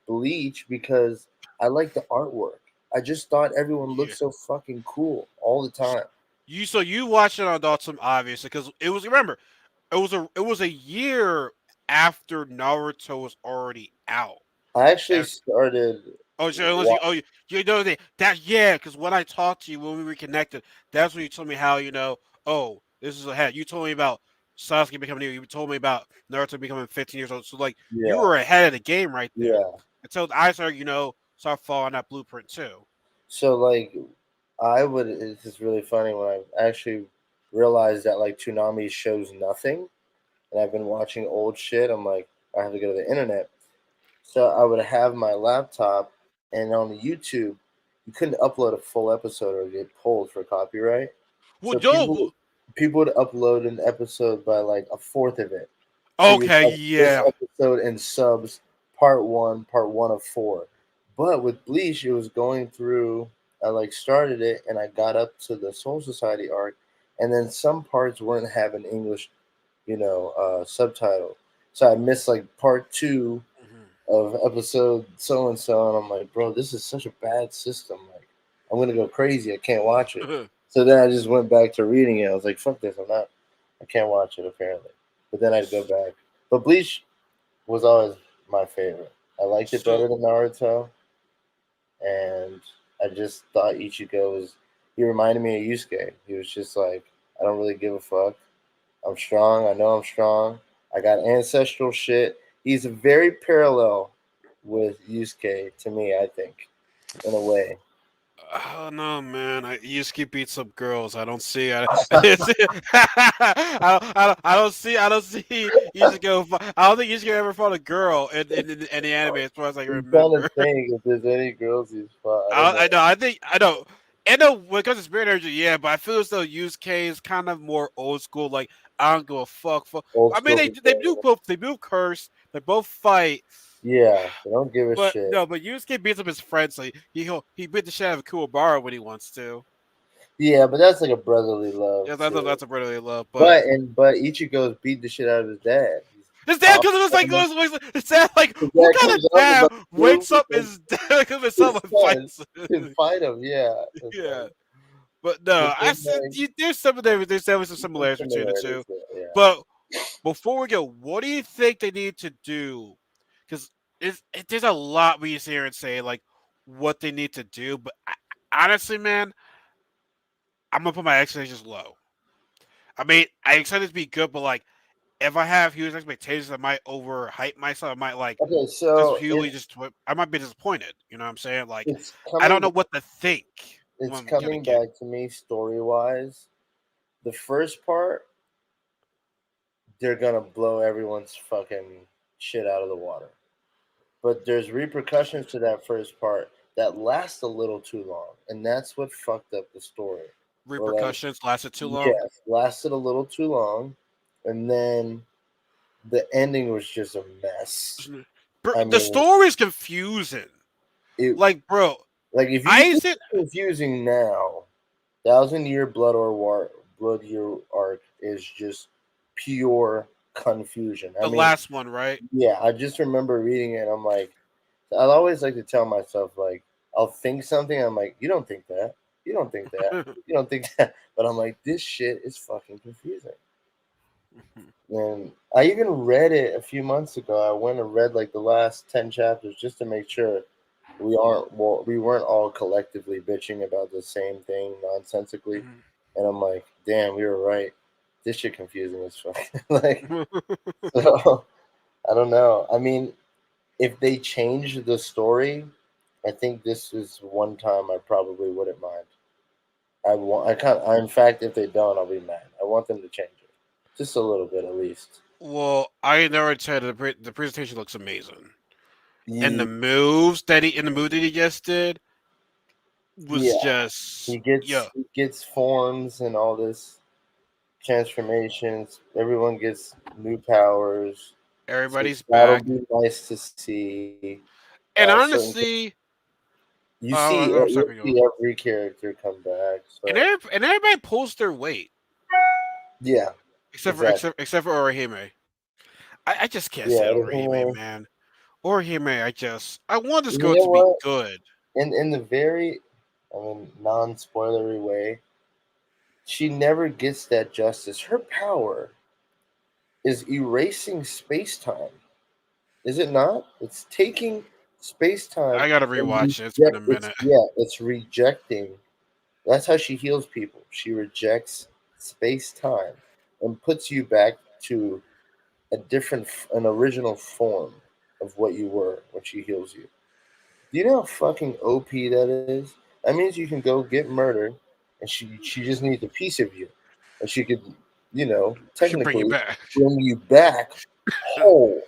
Bleach because I like the artwork. I just thought everyone looked yeah. so fucking cool all the time. You watched it on Adult Swim, obviously, because it was remember it was a year after Naruto was already out. I actually And started. oh, so unless Wa- you know that yeah, because when I talked to you when we reconnected, that's when you told me how oh this is ahead. You told me about Sasuke becoming new. You told me about Naruto becoming 15 years old. So like you yeah, were ahead of the game right there. yeah. Until I started start following that blueprint too. So like, I would. It's just really funny when I actually realized that like Toonami shows nothing, and I've been watching old shit. I'm like, I have to go to the internet. So I would have my laptop, and on the YouTube, you couldn't upload a full episode or get pulled for copyright. Well, So people would upload an episode by like a fourth of it. So you okay, have this yeah, episode in subs part one of four. But with Bleach, it was going through. I like started it and I got up to the Soul Society arc, and then some parts weren't having English, subtitle. So I missed like part two of episode so and so, and I'm like, bro, this is such a bad system. Like, I'm gonna go crazy. I can't watch it. So then I just went back to reading it. I was like, fuck this. I can't watch it apparently. But then I'd go back. But Bleach was always my favorite. I liked it So better than Naruto, and I just thought Ichigo was. He reminded me of Yusuke. He was just like, I don't really give a fuck. I'm strong. I know I'm strong. I got ancestral shit. He's very parallel with Yusuke to me, I think, in a way. oh no, man! I Yusuke beats up girls. I don't see. I don't see. I don't see Yusuke. I don't think Yusuke ever fought a girl in the anime, as far as I I'm trying to remember. think if there's any girls he's fought. I don't know. I know. I think I know. I know when it comes to spirit energy, yeah, but I feel as though Yusuke is kind of more old school. Like I don't give a fuck. Old I mean, school they do people. both. They do curse. They both fight. Yeah, they don't give a But shit. no, but Yusuke beats up his friends. Like he beat the shit out of Kuwabara when he wants to. Yeah, but that's like a brotherly love Yeah, too. that's a brotherly love. But But Ichigo's beat the shit out of his dad. He's his dad, top because it was like, him. his dad, like, His what dad kind comes of up with dad like wakes move up and his dad because his son his son fights? can fight him. Yeah, it's Yeah, like but no, but I then said there's some of them. There's definitely some some similarities between the two. similarities there. Yeah. But before we go, what do you think they need to do? Because there's a lot we sit here and say like what they need to do. But honestly, man, I'm gonna put my expectations low. I mean, I expect it to be good, but like if I have huge expectations, I might overhype myself. I might like Okay, just so purely just I might be disappointed. You know what I'm saying? Like it's I don't coming. know what to think what It's I'm gonna coming get. back to me story wise. The first part, they're gonna blow everyone's fucking shit out of the water. But there's repercussions to that first part that last a little too long, and that's what fucked up the story. Or like, Repercussions lasted too long. yes, lasted a little too long, and then the ending was just a mess. Bro, I the mean, story is confusing. it Like, bro, like if you I think said it's confusing now, Thousand Year Blood Year arc is just pure confusion. I the mean, last one, right? yeah, I just remember reading it. And I'm like, I'll always like to tell myself like, I'll think something. I'm like, you don't think that. You don't think that. You don't think that. But I'm like, this shit is fucking confusing. And I even read it a few months ago. I went and read like the last 10 chapters just to make sure we weren't all collectively bitching about the same thing nonsensically. And I'm like, damn, we were right. This shit confusing as fuck. Like, so I don't know. I mean, if they change the story, I think this is one time I probably wouldn't mind. In fact, if they don't, I'll be mad. I want them to change it, just a little bit at least. Well, I never said the presentation looks amazing, and Ye- the move that he just did was Yeah, just yeah. he gets forms and all this transformations. Everyone gets new powers, so Everybody's that'll back, be nice to see. and Certain honestly, I'm you'll sorry, see every character come back. So and everybody pulls their weight yeah, exactly. except for Orihime. I just can't Yeah, stand Orihime, you man. Orihime, I want this girl know to be what? good. In the very, I mean, non-spoilery way, she never gets that justice. Her power is erasing space time. Is it not? It's taking space time I gotta and rewatch it. It's been a minute. it's rejecting. That's how she heals people. She rejects space time and puts you back to an original form of what you were when she heals you. Do you know how fucking OP that is? That means you can go get murdered, and she just needs a piece of you, and she could, Should bring you technically back. bring you back whole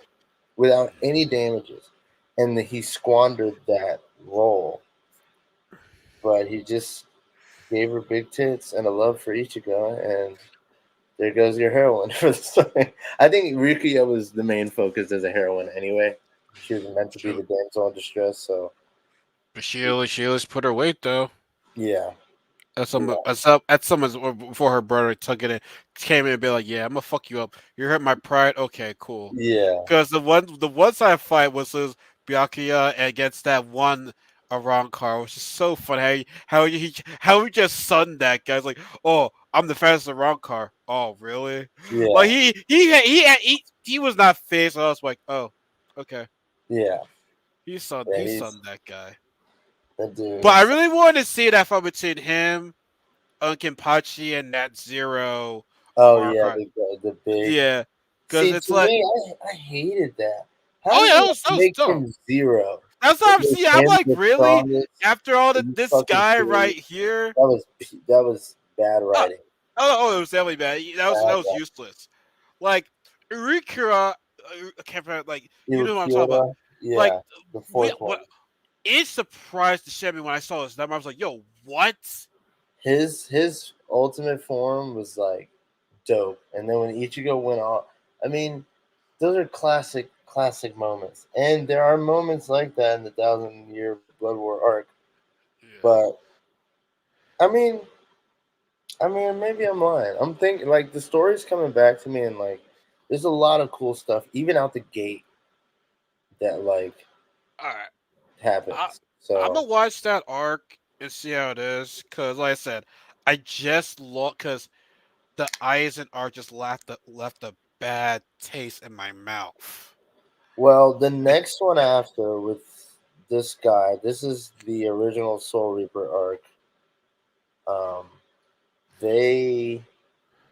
without any damages. And he squandered that role, but he just gave her big tits and a love for Ichigo, and there goes your heroine for the story. I think Rukia was the main focus as a heroine anyway. She was meant to be She, the damsel in distress. So but she always put her weight though. yeah, At someone's before her brother took it and came in and be like, "Yeah, I'm gonna fuck you up. You hurt my pride. Okay, cool." yeah, Because the one side fight was Byakuya against that one Aran car, which is so funny. How he just sunned that guy. It's like, oh, I'm the fastest Aran car. Oh, really? yeah, Like he was not faced. I was like, oh, okay. yeah, yeah. He's He sunned that guy. that dude But I is. really wanted to see that fight between him, Unkinpachi, and that Zero Oh Aran yeah, car. the big. Yeah, because See, it's to like, me, I hated that. How oh did yeah, they that was make dope. him zero? That's It what I'm was seeing. I'm him like, the really? strongest. After all Are the, you this fucking guy serious? right here? That was bad Oh, writing. it was definitely bad. That Bad was writing. useless. Like Urikura, I can't remember, like you know what I'm talking about. Iwakiura, Like yeah, the we, fourth what one. it surprised the shit me when I saw this number. I was like, yo, what? His ultimate form was like dope, and then when Ichigo went off, I mean, those are classic moments, and there are moments like that in the Thousand Year Blood War arc. Yeah. But I mean, maybe I'm lying. I'm thinking like the story's coming back to me, and like, there's a lot of cool stuff, even out the gate, that like All right. I, happens. I'm So gonna watch that arc and see how it is. Cause like I said, I just look because the Eisen arc just left a bad taste in my mouth. well, the It, next one after with this guy, this is the original Soul Reaper arc. Um, they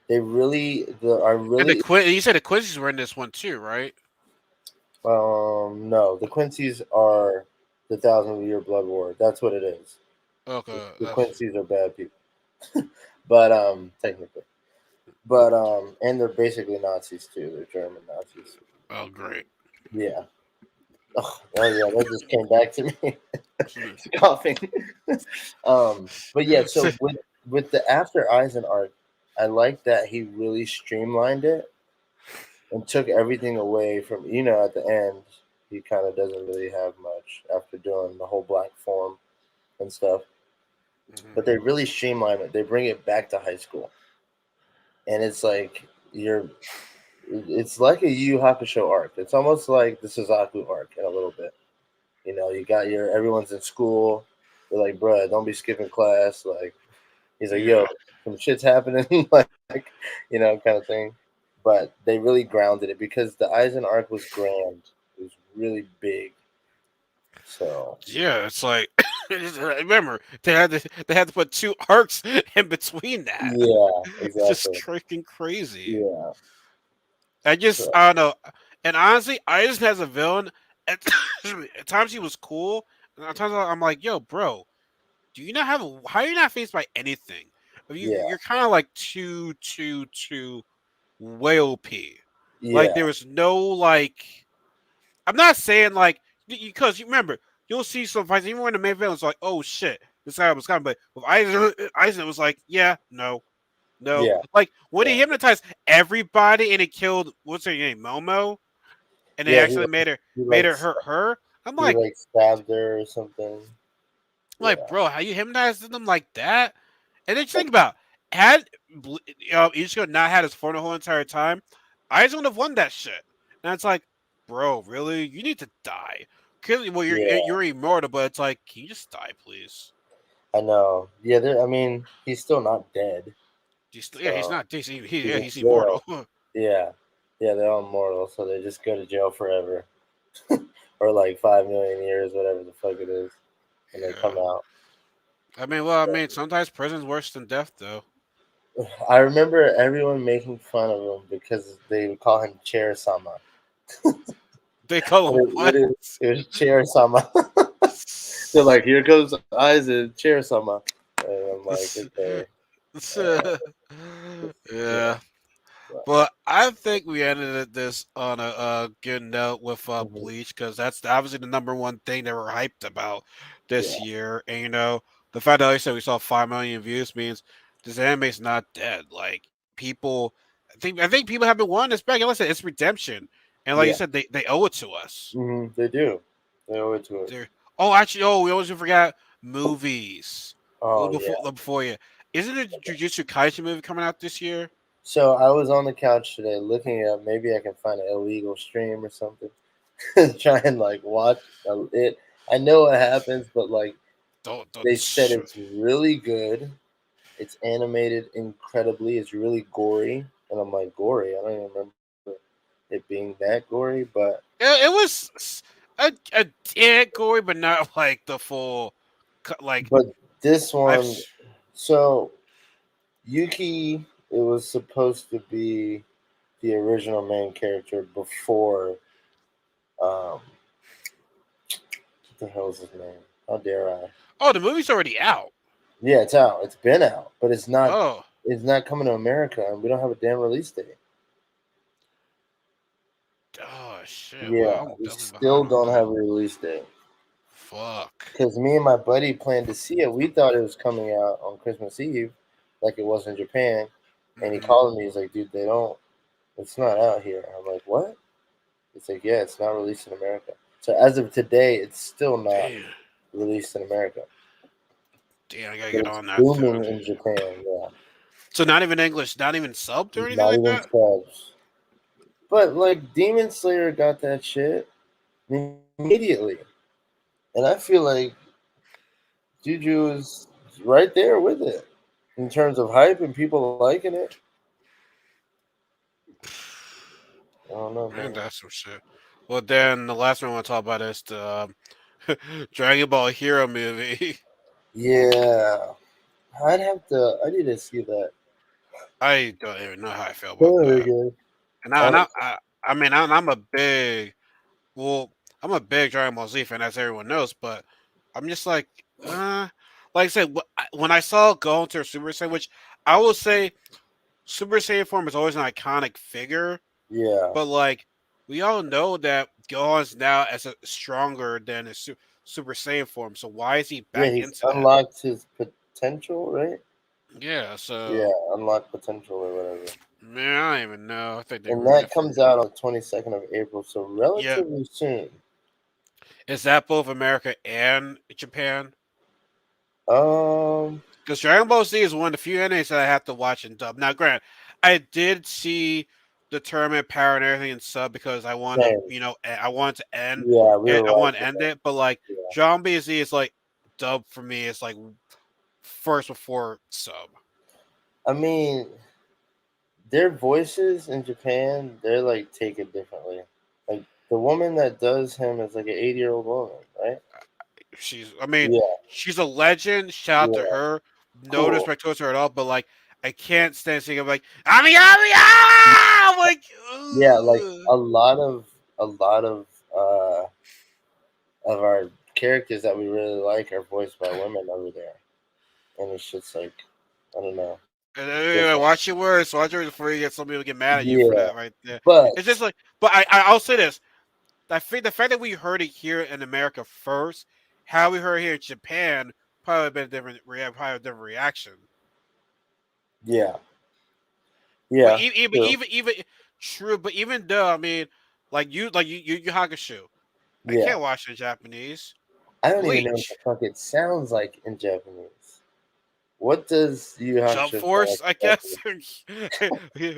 they really the I and the really You said the Quincy's were in this one too, right? no, the Quincy's are the Thousand Year Blood War. That's what it is. Okay, The that's Quincy's are bad people, but technically, but and they're basically Nazis too. They're German Nazis. oh great. Yeah. Oh yeah, that just came back to me. Coughing. But yeah, so with the After Eisen arc, I like that he really streamlined it and took everything away from at the end. He kind of doesn't really have much after doing the whole black form and stuff. Mhm. But they really streamline it. They bring it back to high school, and it's like you're. It's like a Yu Yu Hakusho arc. It's almost like the Suzaku arc in a little bit. You got everyone's in school. They're like, bruh, don't be skipping class. Like, he's like, yo, Yeah. some shit's happening, like, kind of thing. But they really grounded it because the Eisen arc was grand. It was really big. So Yeah, it's like remember they had to put two arcs in between that. yeah, It's just exactly. freaking crazy. Yeah. So I don't know. And honestly, Eisen as a villain, at, at times he was cool, and at times I'm like, yo, bro, do you not have how are you not faced by anything? yeah, You're kind of like too way OP. Like yeah, there was no like I'm not saying like because you remember you'll see some fights even when the main villain's like, oh shit, this guy was coming, but with Eisen it was like, yeah, no, no. yeah, Like when he yeah. hypnotized everybody and he killed what's her name, Momo, and they Yeah, actually he made like her hurt her. I'm he like, like stabbed her or something. Yeah, bro, how you hypnotized them like that? And then just think about had Ichigo not had his phone the whole entire time, Eisen would have won that shit. And it's like, bro, really? You need to die. Cause well, yeah. you're immortal, but it's like, can you just die, please? I know. Yeah, I mean, he's still not dead. Yeah, he's So not. he's in He's immortal. jail. Yeah, yeah, they're all mortal, so they just go to jail forever, or like 5 million years, whatever the fuck it is, and they come Yeah. out. I mean, sometimes prison's worse than death, though. I remember everyone making fun of him because they would call him Chair Sama. They call him what? It was Chair Sama. They're like, here goes Isaac Chair Sama, and I'm like, okay, yeah, Yeah. but, But I think we ended this on a good note with mhm, Bleach because that's obviously the number one thing that we're hyped about this yeah, year. And the fact that like I said we saw 5 million views means this anime's not dead. Like people, I think people have been wanting this back. And like I said, it's redemption, and like you Yeah. said, they owe it to us. They do. They owe it to us. They're, oh, actually, oh, we always forgot movies. Well, Oh before yeah. before you, isn't the Jujutsu Kaisen movie coming out this year? So I was on the couch today looking at maybe I can find an illegal stream or something. Try and like watch it. I know what happens, but like Don't they said it's really good. It's animated incredibly. It's really gory, and I'm like gory. I don't even remember it being that gory, but it was a tad gory, but not like the full. Like but this I've one. So Yuki, it was supposed to be the original main character before. What the hell is his name? How dare I? oh, the movie's already out. Yeah, it's out. It's been out, but it's not. Oh, It's not coming to America, and we don't have a damn release date. oh shit. Yeah, Well, I'm we definitely still behind on don't have that. a release date. Fuck. Because me and my buddy planned to see it. We thought it was coming out on Christmas Eve, like it was in Japan. And he Hmm. called me. He's like, "Dude, they don't. It's not out here." I'm like, "What?" He's like, "Yeah, it's not released in America." So as of today, it's still not Damn. released in America, Damn, I gotta but get it's on that too. booming in Japan. Yeah, So not even English, not even subbed or anything not like even that. subs. But like Demon Slayer got that shit immediately, and I feel like Juju is right there with it in terms of hype and people liking it. I don't know, Man, man. that's some shit. Well, then the last one I want to talk about is the Dragon Ball Hero movie. Yeah, I'd have to. I need to see that. I don't even know how I feel about Very that. good. And Honestly, I mean, I'm a big, well, I'm a big Dragon Ball Z fan, as everyone knows. But I'm just like I said, when I saw Gohan to Super Saiyan, which I will say, Super Saiyan form is always an iconic figure. yeah, But like we all know that Gohan's now as a stronger than his Super Saiyan form. So why is he yeah. back He's into that? unlocked his potential, right? Yeah. Yeah, So unlocked potential or whatever. man, I don't even know. I think they And ruined that it for comes me. out on the 22nd of April, so Yeah. relatively soon. Is that both America and Japan? Um, Because Dragon Ball Z is one of the few animes that I have to watch in dub. Now, grant, I did see the tournament power and everything in sub because I wanted to, same. I wanted to end Yeah, we it. were I want to watching end that. it, but like Yeah. Dragon Ball Z is like dub for me. It's like first before sub. I mean, their voices in Japan, they're like taken differently. Like the woman that does him is like an 80-year-old woman, right? I mean, Yeah, she's a legend. Shout out to yeah, her. No cool. disrespect towards her at all, but like, I can't stand seeing him like, I'm like, Yeah, like ugh. a lot of uh of our characters that we really like are voiced by women over there, and it's just like I don't know, And, it's different. watch your words. Watch your words before you get somebody to get mad at you for Yeah, that right there. It's but just like, but I'll say this: the fact that we heard it here in America first, how we heard it here in Japan, probably been a different, probably a different reaction. yeah, But yeah, true. even true, but even though I mean, you Hakusho, I Yeah, can't watch it in Japanese. I don't even know what the Bleach, fuck it sounds like in Japanese. What does Yu Yu Jump Hakusho sound like Force, I in guess. Japanese?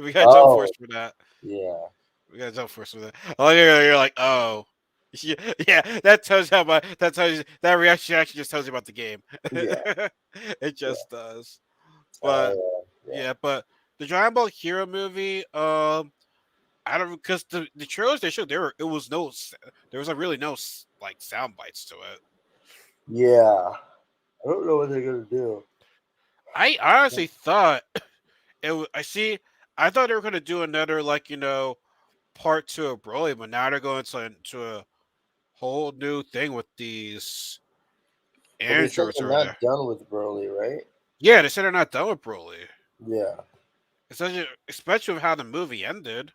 We got Jump Force Oh, for that. yeah, We got Jump Force for that. Oh, you're like, oh. Yeah, yeah, that tells you how much. That tells you that reaction actually just tells you about the game. yeah, It yeah. just does. I But yeah, yeah, but the Dragon Ball Hero movie, I don't because the trailers they showed there it was there was like really no like sound bites to it. yeah. I don't know what they're gonna do. I honestly thought I see. I thought they were gonna do another like part two of Broly, but now they're going to a whole new thing with these But they said androids they're over there. not done with Broly, right? Yeah, they said they're not done with Broly. Yeah, Especially with how the movie ended.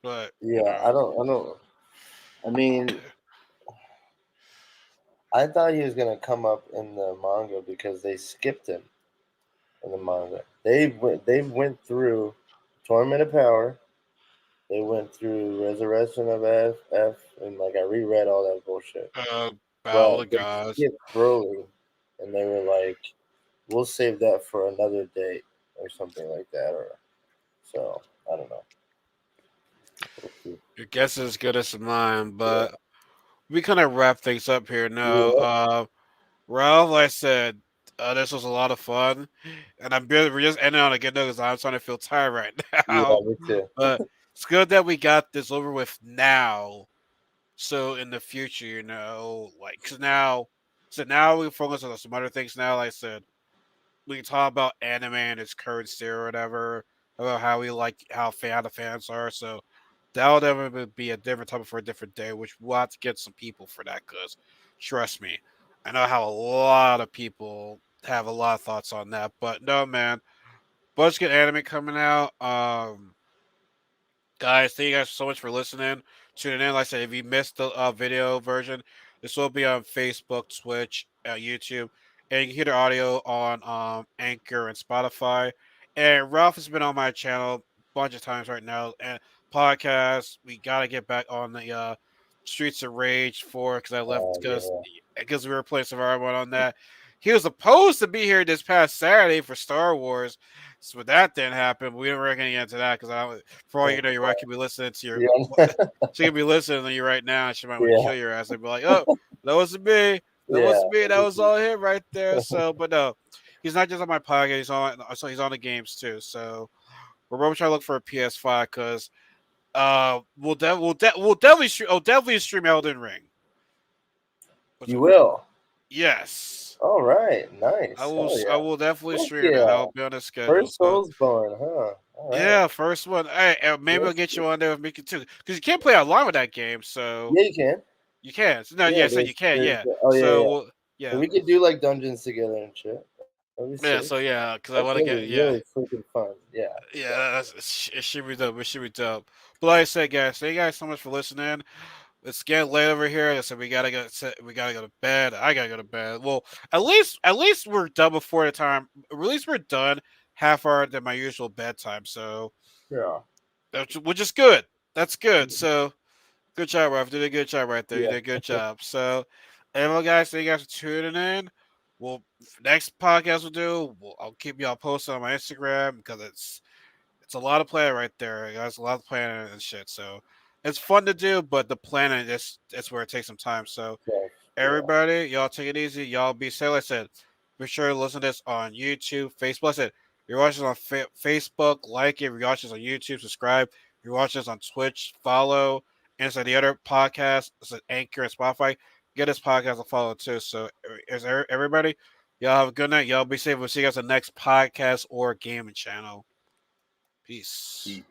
But yeah. I don't. I mean, I thought he was gonna come up in the manga because they skipped him in the manga. They went through Tournament of Power, They went through Resurrection of F, and like I reread all that bullshit. Battle But of the they Gods. skipped Broly, and they were like, "We'll save that for another date or something like that." Or so I don't know. We'll see. Your guess is as good as mine, Yeah. but we kind of wrap things up here now. Yeah. Ralph, like I said, this was a lot of fun, and we're just ending on a good note because I'm starting to feel tired right Yeah. now. Me too. But it's good that we got this over with now. So in the future, like, so now we focus on some other things. Now, like I said, we can talk about anime and its current state or whatever, about how we like how the fans are. So that would definitely be a different topic for a different day, which we'll have to get some people for that. Because trust me, I know how a lot of people have a lot of thoughts on that. But no, man, bunch of good anime coming out. Guys, thank you guys so much for listening, tuning in. Like I said, if you missed the video version, this will be on Facebook, Twitch, YouTube, and you can hear the audio on Anchor and Spotify. And Ralph has been on my channel a bunch of times right now. And podcast, we gotta get back on the Streets of Rage 4 because I left Yeah. because we were playing Survivor on that. He was supposed to be here this past Saturday for Star Wars, so that didn't happen. We didn't reckon into that because I for all you know, your wife could be listening to your. Yeah. She could be listening to you right now, and she might want to Yeah. kill your ass. I'd be like, "Oh, that wasn't me. That Yeah. wasn't me. That was all him right there." So, but no, he's not just on my podcast. He's on the games too. So we're both trying to look for a PS5 because we'll definitely stream. Oh, definitely stream Elden Ring. Which, You will. yes, All right. Nice. Hell I yeah. will definitely Fuck stream that. yeah. That'll be on the schedule. First So. Soulsborne, huh? All right. Yeah, first one. Hey, maybe Yeah, I'll get you on there with Mickey too, because you can't play online with that game. So yeah, you can. you can. So, no, Yeah, yeah, so you can. Yeah. oh yeah, So yeah. well, So yeah, we could do like dungeons together and shit. That'd be yeah. sick. So yeah, because I That's want to really, get yeah, really freaking fun. Yeah. yeah. It should be dope. It should be dope. But like I said, guys, thank you guys so much for listening. It's getting late over here. Like I said we gotta go. We gotta go to bed. I gotta go to bed. Well, at least we're done before the time. At least we're done half hour than my usual bedtime. So Yeah. which is good. That's good. So. Good job, Ralph. You did a good job right there. You Yeah. did a good job. So, anyway, guys, thank you guys for tuning in. Well, next podcast we'll do, I'll keep y'all posted on my Instagram because it's a lot of planning right there, guys. A lot of planning and shit. So, it's fun to do, but the planning is where it takes some time. So, So, yeah. everybody, y'all take it easy. Y'all be safe. Like I said, be sure to listen to this on YouTube, Facebook. Like I said, you're watching on Facebook, like it. If you're watching this on YouTube, subscribe. If you're watching this on Twitch, follow. And it's the other podcast, it's an Anchor and Spotify. Get this podcast a follow too. So, everybody, y'all have a good night. Y'all be safe. We'll see you guys on the next podcast or gaming channel. Peace.